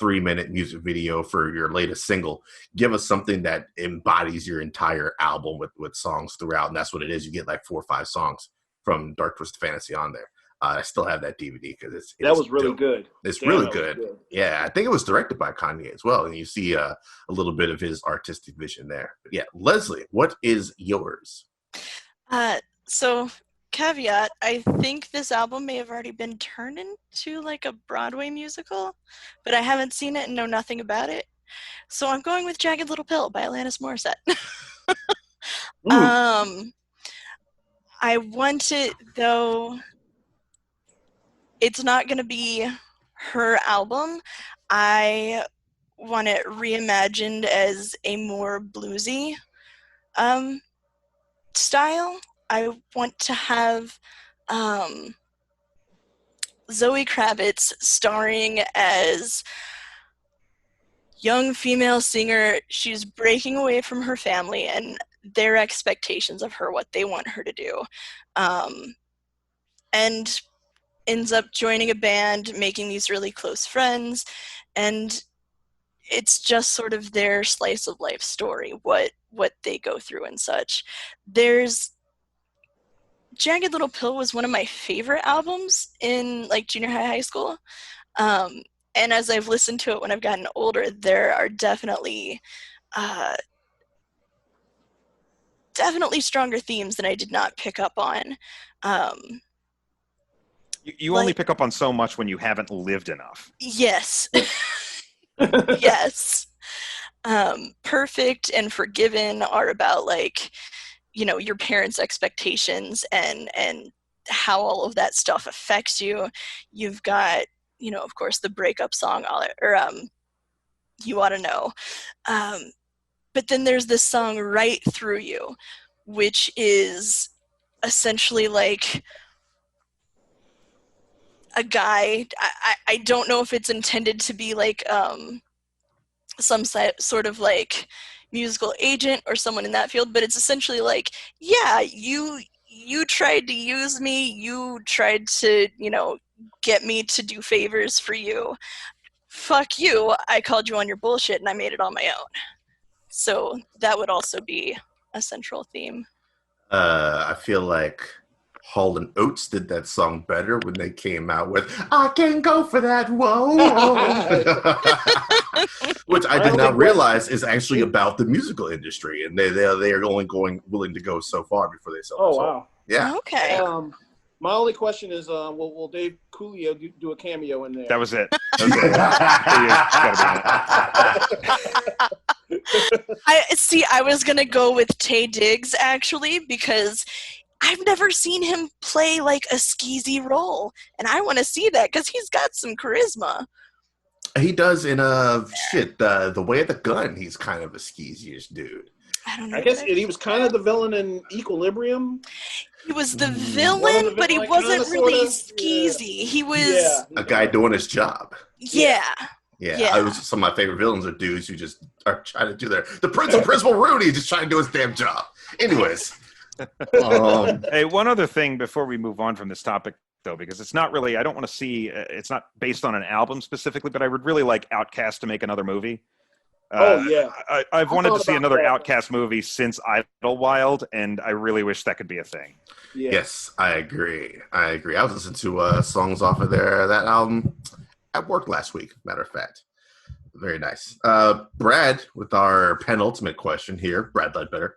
3-minute music video for your latest single. Give us something that embodies your entire album with songs throughout, and that's what it is. You get like 4 or 5 songs from Dark Twisted Fantasy on there. I still have that DVD because that was really good. It's really good. Yeah, I think it was directed by Kanye as well, and you see a little bit of his artistic vision there. But yeah, Leslie, what is yours? So caveat, I think this album may have already been turned into like a Broadway musical, but I haven't seen it and know nothing about it. So I'm going with Jagged Little Pill by Alanis Morissette. I want it, though. It's not going to be her album. I want it reimagined as a more bluesy style. I want to have Zoe Kravitz starring as young female singer. She's breaking away from her family and their expectations of her, what they want her to do. And ends up joining a band, making these really close friends, and it's just sort of their slice of life story, what they go through and such. There's Jagged Little Pill was one of my favorite albums in like junior high school. And as I've listened to it when I've gotten older, there are definitely stronger themes that I did not pick up on. You only pick up on so much when you haven't lived enough. Yes. Yes. Perfect and Forgiven are about like, your parents' expectations and how all of that stuff affects you. You've got, of course, the breakup song, You Ought to Know. But then there's this song, Right Through You, which is essentially like a guy. I don't know if it's intended to be like some sort of like musical agent or someone in that field, but it's essentially like, yeah, you tried to use me, you tried to, get me to do favors for you. Fuck you, I called you on your bullshit and I made it on my own. So that would also be a central theme. I feel like Hall & Oates did that song better when they came out with I Can't Go For That, whoa. Which I did not realize is actually about the musical industry, and they are only willing to go so far before they sell. Oh, wow. Yeah. Okay. My only question is, will Dave Coolio do a cameo in there? That was it. I was gonna go with Taye Diggs actually, because I've never seen him play like a skeezy role, and I want to see that because he's got some charisma. He does in the Way of the Gun. He's kind of a skeezy dude. I don't know. I guess he was kind of the villain in Equilibrium. He was the villain, but he wasn't really skeezy. He was a guy doing his job. Yeah. Some of my favorite villains are dudes who just are trying to do the Principal Rudy, just trying to do his damn job. Anyways. Hey, one other thing before we move on from this topic, though, because it's not really, I don't want to see, it's not based on an album specifically, but I would really like Outkast to make another movie. I've wanted to see another Outkast movie since Idlewild, and I really wish that could be a thing. Yeah. Yes, I agree. I was listening to songs off of that album at work last week, matter of fact. Very nice. Brad, with our penultimate question here, Brad Ledbetter,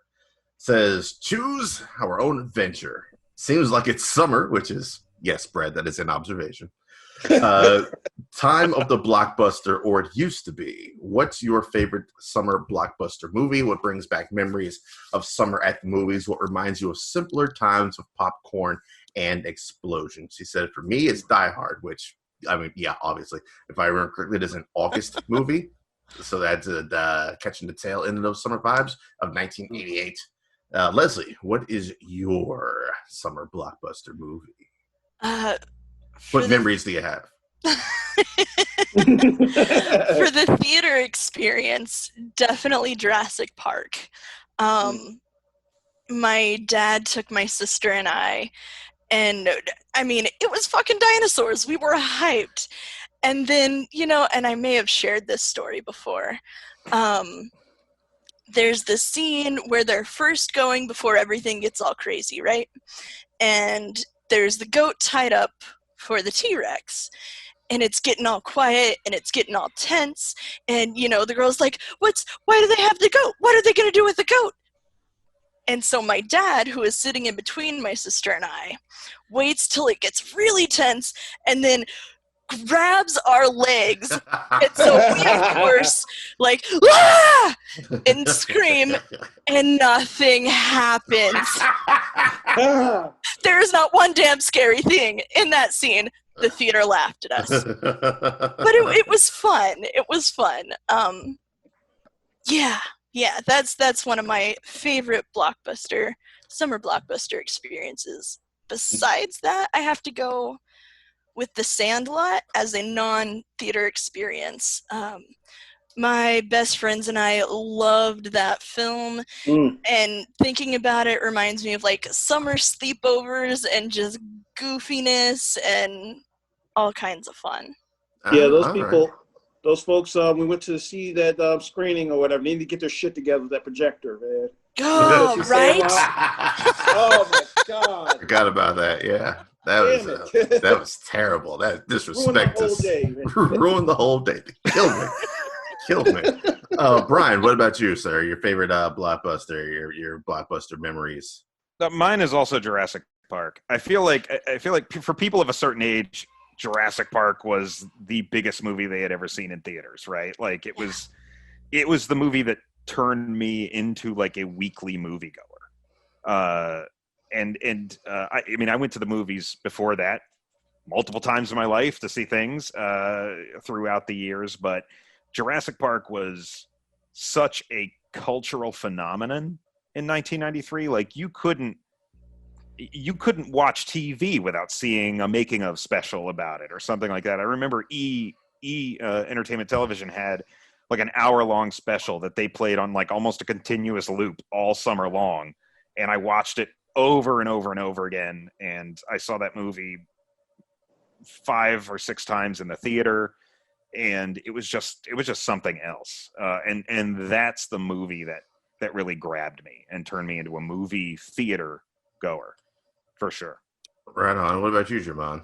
says, choose our own adventure. Seems like it's summer, which is, yes, Brad, that is an observation. Time of the blockbuster, or it used to be. What's your favorite summer blockbuster movie? What brings back memories of summer at the movies? What reminds you of simpler times of popcorn and explosions? He said, for me, it's Die Hard, which, I mean, yeah, obviously, if I remember correctly, it is an August movie. So that's catching the tail end of those summer vibes of 1988. Leslie, what is your summer blockbuster movie? What memories do you have? For the theater experience, definitely Jurassic Park. My dad took my sister and I, and I mean, it was fucking dinosaurs. We were hyped. And then, and I may have shared this story before. There's this scene where they're first going before everything gets all crazy, right? And there's the goat tied up for the T-Rex. And it's getting all quiet and it's getting all tense. And, the girl's like, why do they have the goat? What are they going to do with the goat? And so my dad, who is sitting in between my sister and I, waits till it gets really tense and then grabs our legs. And so we, of course, like, ah! And scream, and nothing happens. There is not one damn scary thing in that scene. The theater laughed at us. But it was fun. It was fun. Yeah, that's one of my favorite summer blockbuster experiences. Besides that, I have to go with The Sandlot as a non-theater experience. My best friends and I loved that film, and thinking about it reminds me of like summer sleepovers and just goofiness and all kinds of fun. Yeah, those folks, we went to see that screening or whatever. They need to get their shit together with that projector, man. Oh, right? Oh, my God. Forgot about that, yeah. That was terrible. That disrespect ruined the whole day. Killed me. Brian, what about you, sir? Your favorite blockbuster, your blockbuster memories? Mine is also Jurassic Park. I feel like for people of a certain age, Jurassic Park was the biggest movie they had ever seen in theaters, right? Like it was the movie that turned me into like a weekly moviegoer. I went to the movies before that multiple times in my life to see things throughout the years, but Jurassic Park was such a cultural phenomenon in 1993. Like you couldn't watch TV without seeing a making of special about it or something like that. I remember Entertainment Television had like an hour-long special that they played on like almost a continuous loop all summer long, and I watched it over and over and over again. And I saw that movie 5 or 6 times in the theater, and it was just something else. And that's the movie that really grabbed me and turned me into a movie theater goer, for sure. Right on. What about you, Jermon?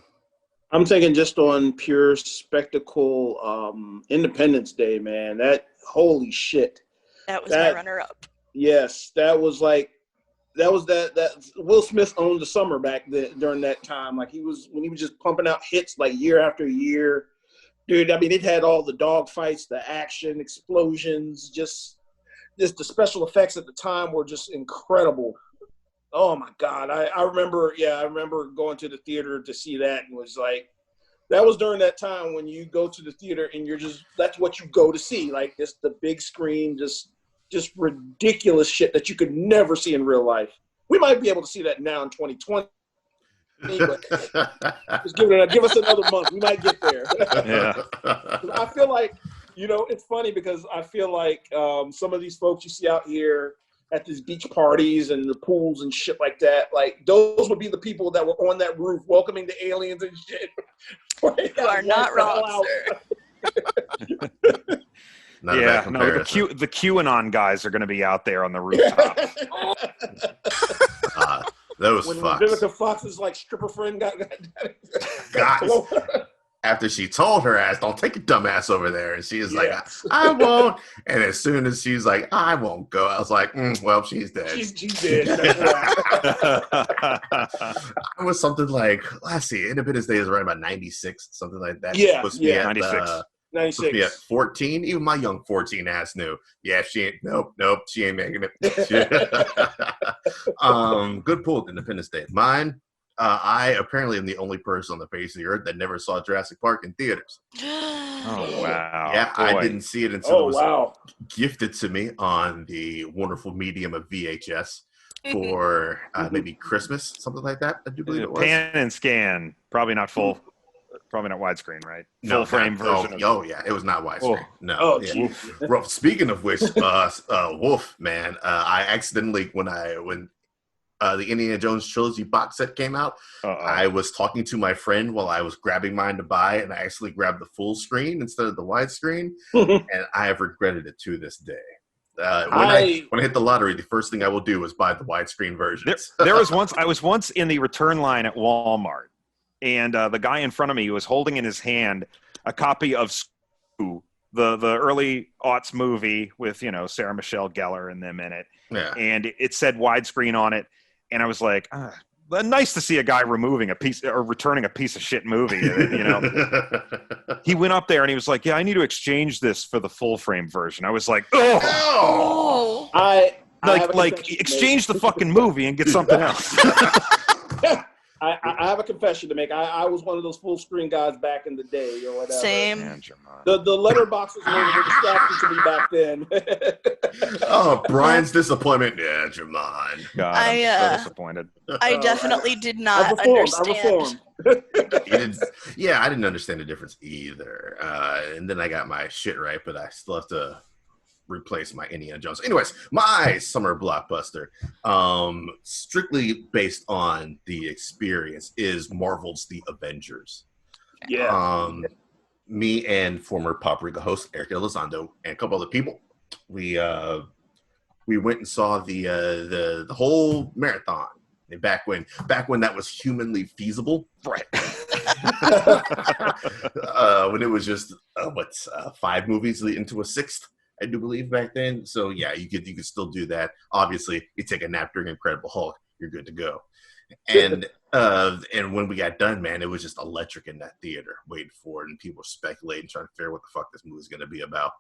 I'm thinking just on pure spectacle, Independence Day, man. That, holy shit. That was my runner-up. Yes, that was that Will Smith owned the summer back during that time. Like when he was just pumping out hits like year after year. Dude, I mean, it had all the dog fights, the action, explosions, just the special effects at the time were just incredible. Oh my God. I remember going to the theater to see that and was like, that was during that time when you go to the theater and that's what you go to see. Like this, the big screen, just ridiculous shit that you could never see in real life. We might be able to see that now in 2020. But just give us another month. We might get there. Yeah. I feel like, it's funny because I feel like some of these folks you see out here at these beach parties and the pools and shit like that, like those would be the people that were on that roof welcoming the aliens and shit. You are not wrong, sir. Not a bad Yeah, no, comparison. the QAnon guys are going to be out there on the rooftop. Those When fucks. Vivica Fox's like stripper friend got Guys, after she told her ass, don't take your dumb ass over there. And she's like, Yes. I won't. And as soon as she's like, I won't go, I was like, well, she's dead. She's dead. That's right. It was something like, let's see, Independence Day is right about 96, something like that. Yeah, Supposed to be at, 96. supposed to be at 96. 14. Even my young 14 ass knew. Yeah, she ain't, nope, she ain't making it. Good pull, Independence Day. Mine, I apparently am the only person on the face of the earth that never saw Jurassic Park in theaters. Oh, wow. Yeah, Boy. I didn't see it until it was gifted to me on the wonderful medium of VHS for maybe Christmas, something like that. I do believe it was. Pan and scan. Probably not full. Probably not widescreen, right? No, Full frame version. yeah, it was not widescreen. No. Oh, yeah. geez. Well, speaking of which, Wolf, man, I accidentally when the Indiana Jones trilogy box set came out, I was talking to my friend while I was grabbing mine to buy, and I actually grabbed the full screen instead of the widescreen, and I have regretted it to this day. When I hit the lottery, the first thing I will do is buy the widescreen versions. I was once in the return line at Walmart, and the guy in front of me was holding in his hand a copy of Scoo, the early aughts movie with Sarah Michelle Gellar and them in it, and it said widescreen on it. And I was like, nice to see a guy returning a piece of shit movie. He went up there and he was like, yeah, I need to exchange this for the full frame version. I was like, Oh. Exchange the fucking movie and get something else. I have a confession to make. I was one of those full screen guys back in the day or whatever. Same. The letterboxes were a distraction to me back then. Oh, Brian's disappointment. Yeah, Jermaine. God, I'm so disappointed. I definitely did not I understand. I didn't understand the difference either. And then I got my shit right, but I still have to replace my Indiana Jones. Anyways, my summer blockbuster, strictly based on the experience, is Marvel's The Avengers. Yeah. Me and former Paprika host Eric Elizondo and a couple other people, we went and saw the whole marathon. Back when that was humanly feasible, right? When it was just 5 movies leading to a 6th. I do believe back then. So yeah, you could still do that. Obviously, you take a nap during Incredible Hulk, you're good to go. And when we got done, man, it was just electric in that theater, waiting for it, and people were speculating, trying to figure out what the fuck this movie's going to be about.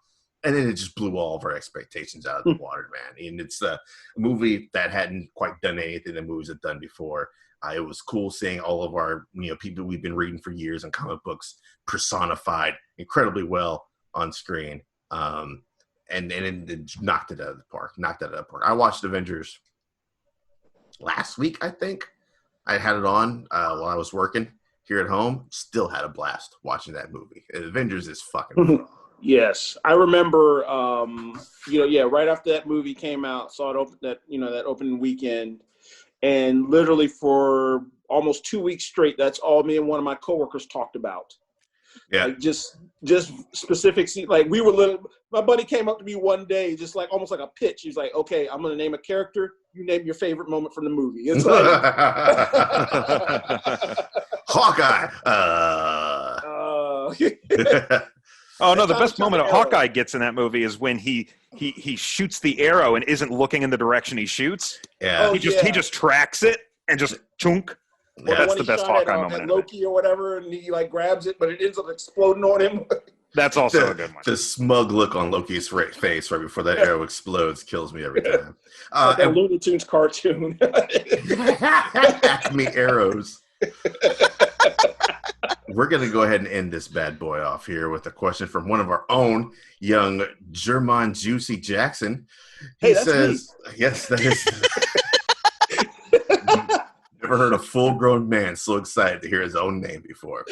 And then it just blew all of our expectations out of the water, man. And it's a movie that hadn't quite done anything the movies had done before. It was cool seeing all of our people we've been reading for years in comic books personified incredibly well on screen. And it knocked it out of the park. I watched Avengers last week, I think. I had it on while I was working here at home. Still had a blast watching that movie. Avengers is fucking fun. Yes, I remember. Right after that movie came out, saw it that opening weekend, and literally for almost 2 weeks straight, that's all me and one of my coworkers talked about. Yeah, like just specific scene. Like my buddy came up to me one day, just like almost like a pitch. He's like, "Okay, I'm gonna name a character. You name your favorite moment from the movie." It's like Hawkeye. Oh no! The best moment Hawkeye gets in that movie is when he shoots the arrow and isn't looking in the direction he shoots. Yeah, he just tracks it and just chunk. Yeah, that's the best Hawkeye moment. Loki or whatever, and he like grabs it, but it ends up exploding on him. That's also a good one. The smug look on Loki's face right before that arrow explodes kills me every time. Like that Looney Tunes cartoon. Acme arrows. We're going to go ahead and end this bad boy off here with a question from one of our own, young German Juicy Jackson. He says, me. Yes, that is. Never heard a full-grown man so excited to hear his own name before.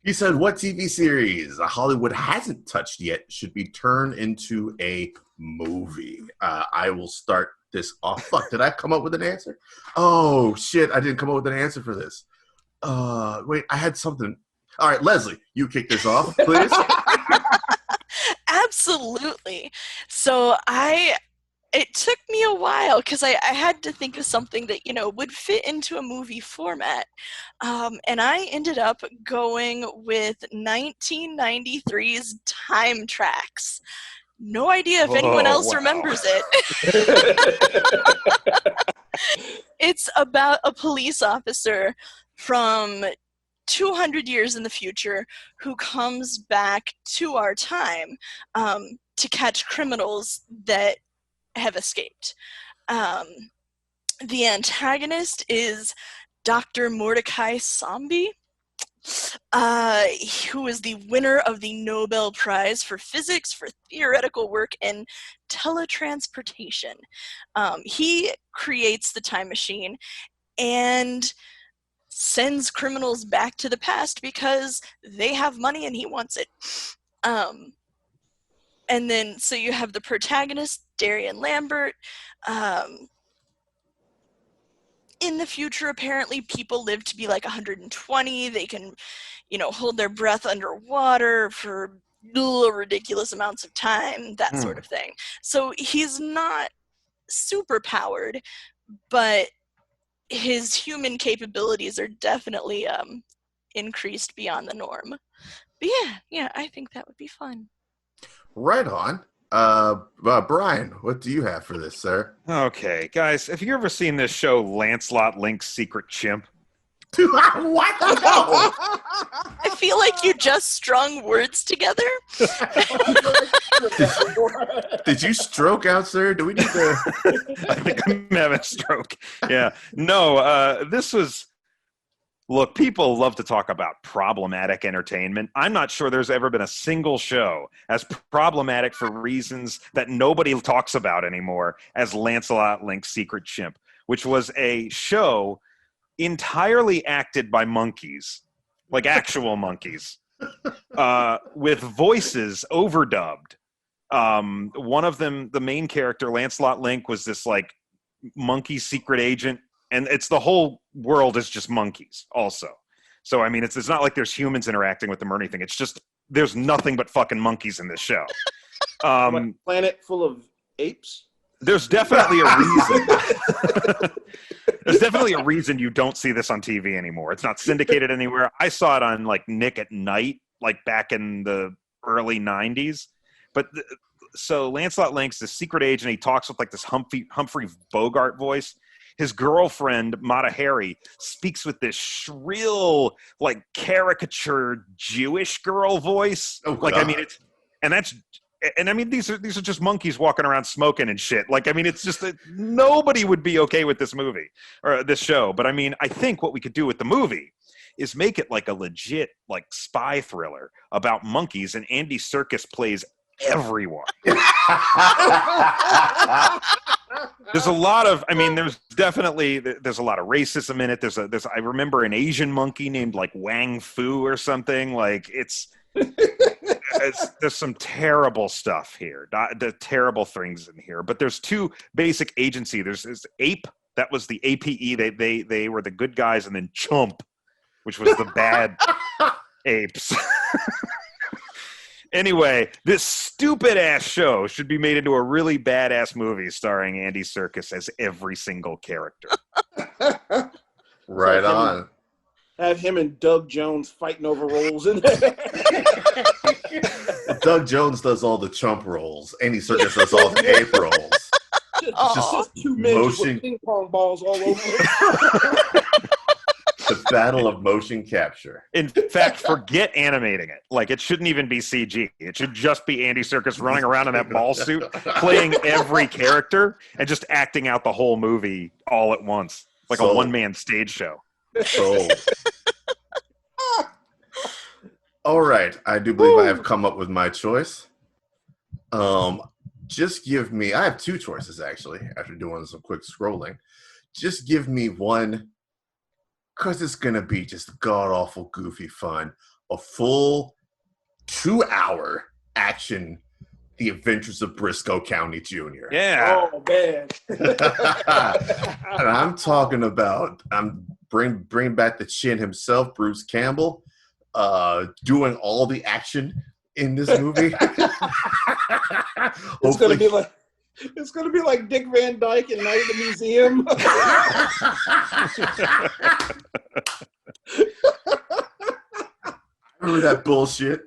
He said, what TV series Hollywood hasn't touched yet should be turned into a movie? I will start this off. Fuck, did I come up with an answer? Oh, shit, I didn't come up with an answer for this. Wait, I had something. All right, Leslie, you kick this off, please. Absolutely. So it took me a while because I had to think of something that, would fit into a movie format. And I ended up going with 1993's Time Tracks. No idea if anyone else remembers it. It's about a police officer from 200 years in the future who comes back to our time to catch criminals that have escaped. The antagonist is Dr. Mordecai Zombie, who is the winner of the Nobel Prize for Physics for theoretical work in teletransportation. He creates the time machine and sends criminals back to the past because they have money and he wants it. And then, so you have the protagonist, Darian Lambert. In the future, apparently, people live to be like 120. They can, hold their breath underwater for ridiculous amounts of time, that sort of thing. So he's not super powered, but his human capabilities are definitely increased beyond the norm. But yeah, I think that would be fun. Right on. Brian, what do you have for this, sir? Okay, guys, have you ever seen this show, Lancelot Link's Secret Chimp? What? No. I feel like you just strung words together. Did you stroke out, sir? Do we need to? I think I'm having a stroke. Yeah. No, this was... Look, people love to talk about problematic entertainment. I'm not sure there's ever been a single show as problematic for reasons that nobody talks about anymore as Lancelot Link's Secret Chimp, which was a show entirely acted by monkeys, like actual monkeys, with voices overdubbed. One of them, the main character, Lancelot Link, was this like monkey secret agent. And it's the whole world is just monkeys also. So, I mean, it's not like there's humans interacting with them or anything. It's just there's nothing but fucking monkeys in this show. Planet full of apes? There's definitely a reason. There's definitely a reason you don't see this on TV anymore. It's not syndicated anywhere. I saw it on like Nick at Night, like back in the early 90s. But so Lancelot Link's the secret agent. He talks with like this Humphrey Bogart voice. His girlfriend, Mata Hari, speaks with this shrill, like caricature Jewish girl voice. Oh, like, God. I mean, these are just monkeys walking around smoking and shit. Like, I mean, it's just that nobody would be okay with this movie or this show. But I mean, I think what we could do with the movie is make it like a legit, like spy thriller about monkeys, and Andy Serkis plays everyone. There's a lot of, I mean, there's a lot of racism in it. I remember an Asian monkey named like Wang Fu or something. Like there's some terrible stuff here, the terrible things in here. But there's two basic agency. There's Ape, that was the APE. They were the good guys, and then Chump, which was the bad apes. Anyway, this stupid-ass show should be made into a really badass movie starring Andy Serkis as every single character. Right on. Have him and Doug Jones fighting over roles in there. Doug Jones does all the chump roles. Andy Serkis does all the ape roles. Just two men with ping pong balls all over. battle of motion capture. In fact, forget animating it. Like, it shouldn't even be CG. It should just be Andy Serkis running around in that ball suit, playing every character, and just acting out the whole movie all at once, like a one-man stage show. Sold. All right, I do believe I have come up with my choice. Just give me. I have two choices actually. After doing some quick scrolling, just give me one, because it's gonna be just god awful goofy fun. A full 2-hour action. The Adventures of Briscoe County Jr. Yeah. Oh man. And I'm talking about bring back the Chin himself, Bruce Campbell, doing all the action in this movie. It's gonna be like Dick Van Dyke in Night at the Museum. Remember that bullshit?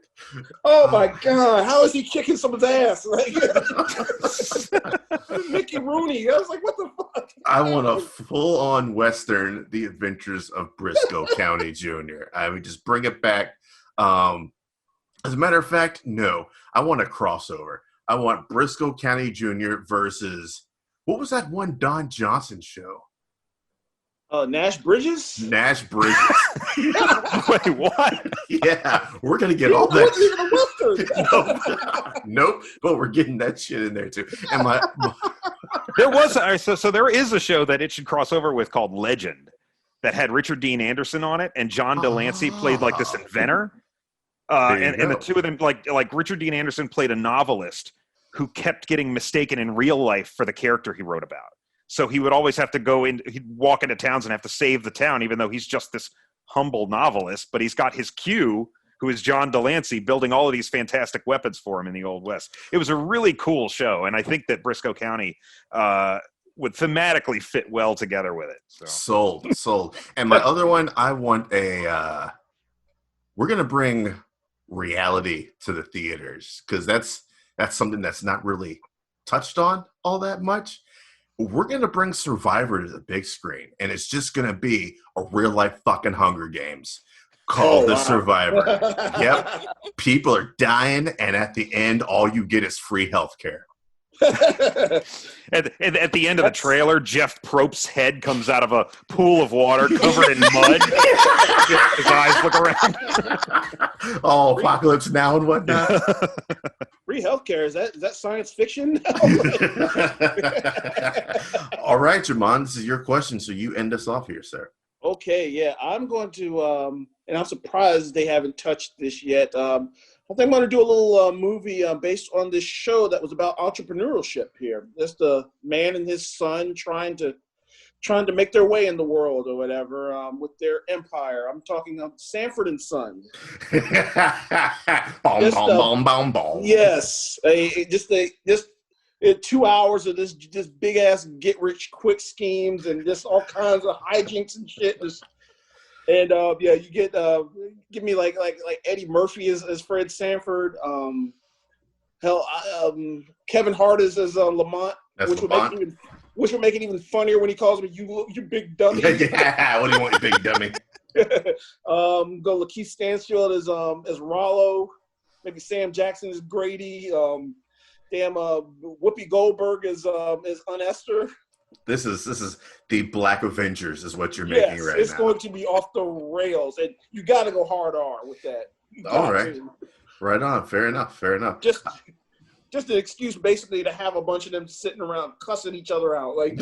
Oh my God! How is he kicking someone's ass? Like Mickey Rooney. I was like, what the fuck? I want a full-on Western, The Adventures of Briscoe County Jr. I mean, just bring it back. As a matter of fact, no. I want a crossover. I want Briscoe County Jr. versus, what was that one Don Johnson show? Nash Bridges? Nash Bridges. Wait, what? Yeah, we're going to get all that. Wasn't even a Western. Nope, but we're getting that shit in there too. And There was so there is a show that it should cross over with called Legend that had Richard Dean Anderson on it, and John Delancey played like this inventor. And the two of them, like Richard Dean Anderson played a novelist who kept getting mistaken in real life for the character he wrote about. So he would always have to he'd walk into towns and have to save the town, even though he's just this humble novelist. But he's got his Q, who is John Delancey, building all of these fantastic weapons for him in the Old West. It was a really cool show, and I think that Briscoe County would thematically fit well together with it. So. Sold. And my other one, I want we're going to bring reality to the theaters, because that's something that's not really touched on all that much. We're going to bring Survivor to the big screen, and it's just going to be a real-life fucking Hunger Games called The Survivor. Yep. People are dying, and at the end, all you get is free health care. At the end of the trailer, Jeff Probst's head comes out of a pool of water covered in mud. His eyes look around. Oh, Apocalypse Now and whatnot. Free healthcare, is that science fiction? All right, Jamon, this is your question, so you end us off here, sir. Okay, yeah, I'm going to, and I'm surprised they haven't touched this yet. I think I'm going to do a little movie based on this show that was about entrepreneurship here. Just a man and his son trying to make their way in the world or whatever with their empire. I'm talking Sanford and Son. Yes, just 2 hours of this big ass get rich quick schemes and just all kinds of hijinks and shit. You get give me like Eddie Murphy as Fred Sanford. Kevin Hart is as Lamont, which would make it even funnier when he calls me you big dummy. Yeah, what do you want, you big dummy? Go Lakeith Stanfield as Rollo, maybe Sam Jackson as Grady. Whoopi Goldberg is Esther. This is the Black Avengers is what you're making right now. It's going to be off the rails, and you got to go hard R with that. All right, right on. Fair enough. Just an excuse, basically, to have a bunch of them sitting around cussing each other out. Like,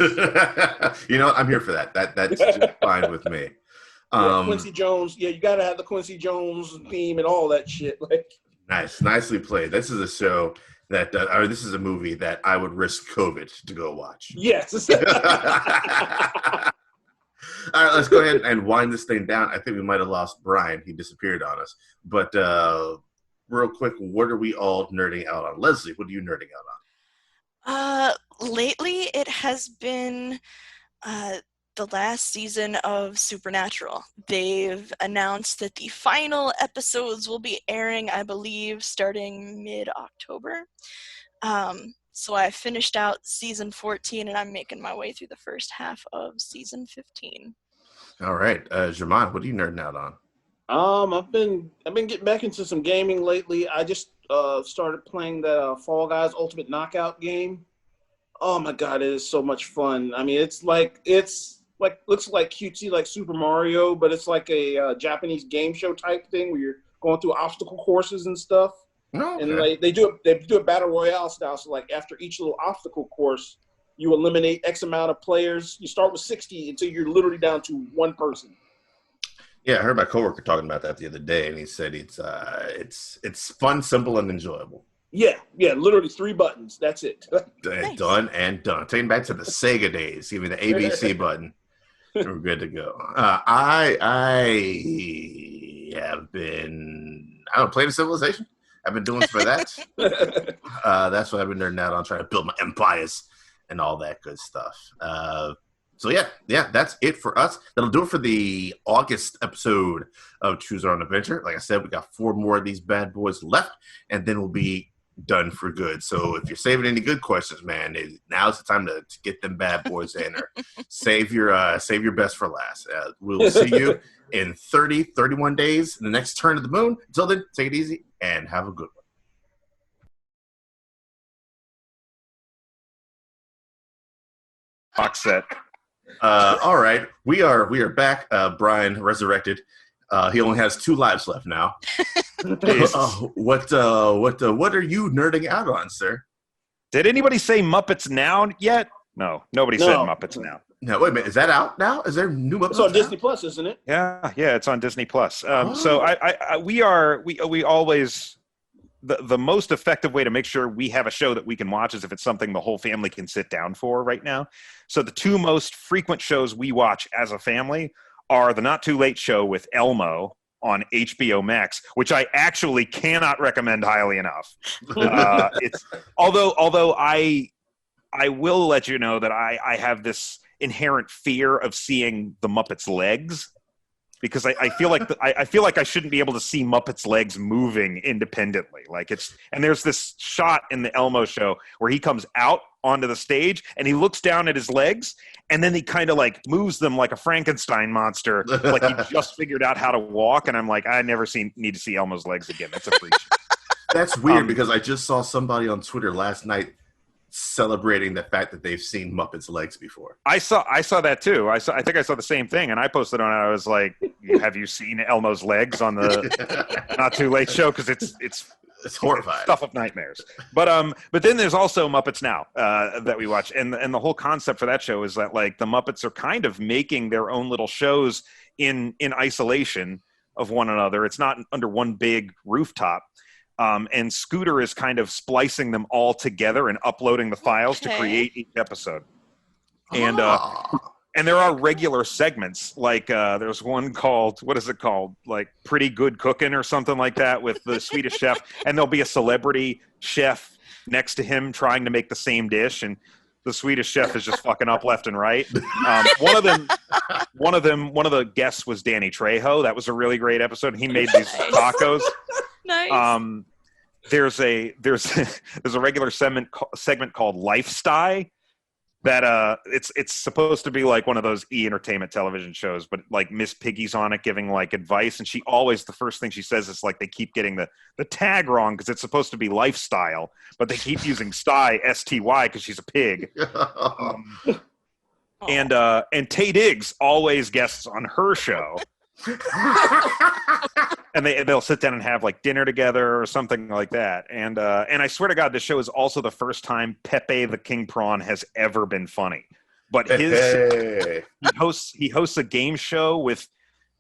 you know, I'm here for that. That's just fine with me. Quincy Jones. Yeah, you got to have the Quincy Jones theme and all that shit. Like, nicely played. This is a show that, or this is a movie that I would risk COVID to go watch. Yes. All right, let's go ahead and wind this thing down. I think we might have lost Brian. He disappeared on us. But real quick, what are we all nerding out on? Leslie, what are you nerding out on? Lately, it has been the last season of Supernatural. They've announced that the final episodes will be airing, I believe, starting mid-October. So I finished out season 14, and I'm making my way through the first half of season 15. All right, Jamon, what are you nerding out on? I've been getting back into some gaming lately. I just started playing the Fall Guys Ultimate Knockout game. Oh my god, it is so much fun. I mean, it's like looks like cutesy like Super Mario, but it's like a Japanese game show type thing where you're going through obstacle courses and stuff. Oh, And okay. like they do a battle royale style. So like after each little obstacle course, you eliminate X amount of players. You start with 60 until you're literally down to one person. Yeah, I heard my coworker talking about that the other day, and he said it's fun, simple, and enjoyable. Yeah, literally 3 buttons. That's it. Nice. Done and done. Taking back to the Sega days, give me the ABC button. We're good to go. I have been, I don't play the Civilization. I've been doing for that. That's what I've been nerding out on, trying to build my empires and all that good stuff. So yeah, that's it for us. That'll do it for the August episode of Choose Our Own Adventure. Like I said, we got 4 more of these bad boys left, and then we'll be done for good. So if you're saving any good questions, man, now's the time to get them bad boys in, or save your best for last. We'll see you in 31 days in the next turn of the moon. Until then, take it easy and have a good one. Box set. All right, we are back. Brian resurrected. He only has 2 lives left now. What are you nerding out on, sir? Did anybody say Muppets Now yet? No, nobody said No. Muppets Now. No, wait a minute. Is that out now? Is there new Muppets It's on out? Disney Plus, isn't it? Yeah, it's on Disney Plus. So Oh. we always the most effective way to make sure we have a show that we can watch is if it's something the whole family can sit down for right now. So the 2 most frequent shows we watch as a family are the Not Too Late Show with Elmo on HBO Max, which I actually cannot recommend highly enough. It's although I will let you know that I have this inherent fear of seeing the Muppets' legs, because I feel like I feel like I shouldn't be able to see Muppets' legs moving independently. And there's this shot in the Elmo show where he comes out onto the stage and he looks down at his legs and then he kind of like moves them like a Frankenstein monster, like he just figured out how to walk. And I'm like, I never need to see Elmo's legs again. That's a freak show. That's weird because I just saw somebody on Twitter last night celebrating the fact that they've seen Muppets' legs before. I saw that too. I think I saw the same thing, and I posted on it. I was like, "Have you seen Elmo's legs on the Not Too Late Show?" Because it's horrifying. Stuff of nightmares. But then there's also Muppets Now that we watch, and the whole concept for that show is that like the Muppets are kind of making their own little shows in isolation of one another. It's not under one big rooftop. And Scooter is kind of splicing them all together and uploading the files to create each episode. And there are regular segments, like there's one called, what is it called? Like Pretty Good Cooking or something like that with the Swedish chef. And there'll be a celebrity chef next to him trying to make the same dish. And the Swedish chef is just fucking up left and right. One of the guests was Danny Trejo. That was a really great episode. He made these tacos. Nice. There's a regular segment called Lifestyle that it's supposed to be like one of those entertainment television shows, but like Miss Piggy's on it giving like advice, and she always, the first thing she says is like they keep getting the tag wrong because it's supposed to be lifestyle, but they keep using sty STY because she's a pig. And Tay Diggs always guests on her show. And they'll sit down and have like dinner together or something like that. And I swear to God, this show is also the first time Pepe the King Prawn has ever been funny. But he hosts a game show with,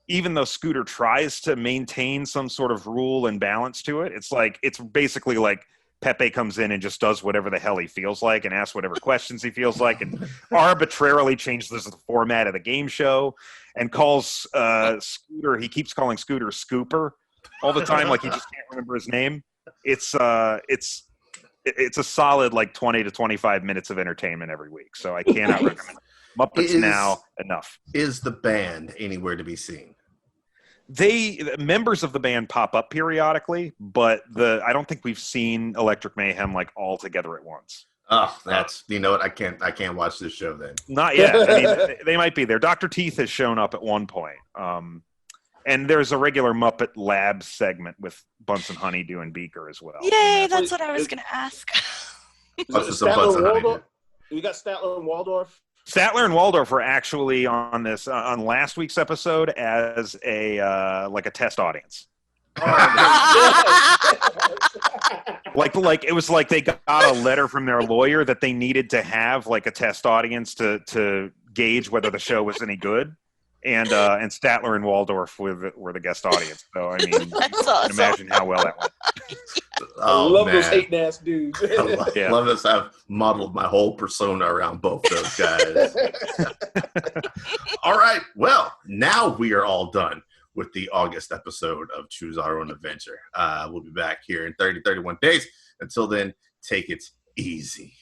even though Scooter tries to maintain some sort of rule and balance to it, it's basically like Pepe comes in and just does whatever the hell he feels like and asks whatever questions he feels like and arbitrarily changes the format of the game show and calls Scooter, he keeps calling Scooter Scooper all the time, like he just can't remember his name. It's a solid like 20 to 25 minutes of entertainment every week. So I cannot recommend it. Muppets Now enough. Is the band anywhere to be seen? Members of the band pop up periodically, but I don't think we've seen Electric Mayhem like all together at once. Oh, that's you know what? I can't watch this show then. Not yet. I mean, they might be there. Dr. Teeth has shown up at one point. And there's a regular Muppet Lab segment with Bunsen Honeydew and Beaker as well. Yay, that's what I was going to ask. We got Statler and Waldorf. Statler and Waldorf were actually on this on last week's episode as a like a test audience. like it was like they got a letter from their lawyer that they needed to have like a test audience to gauge whether the show was any good, and Statler and Waldorf were the guest audience. So I mean, you can imagine how well that went. I love those hating ass dudes. I love this. I've modeled my whole persona around both those guys. All right, well, now we are all done with the August episode of Choose Our Own Adventure. We'll be back here in 31 days. Until then, take it easy.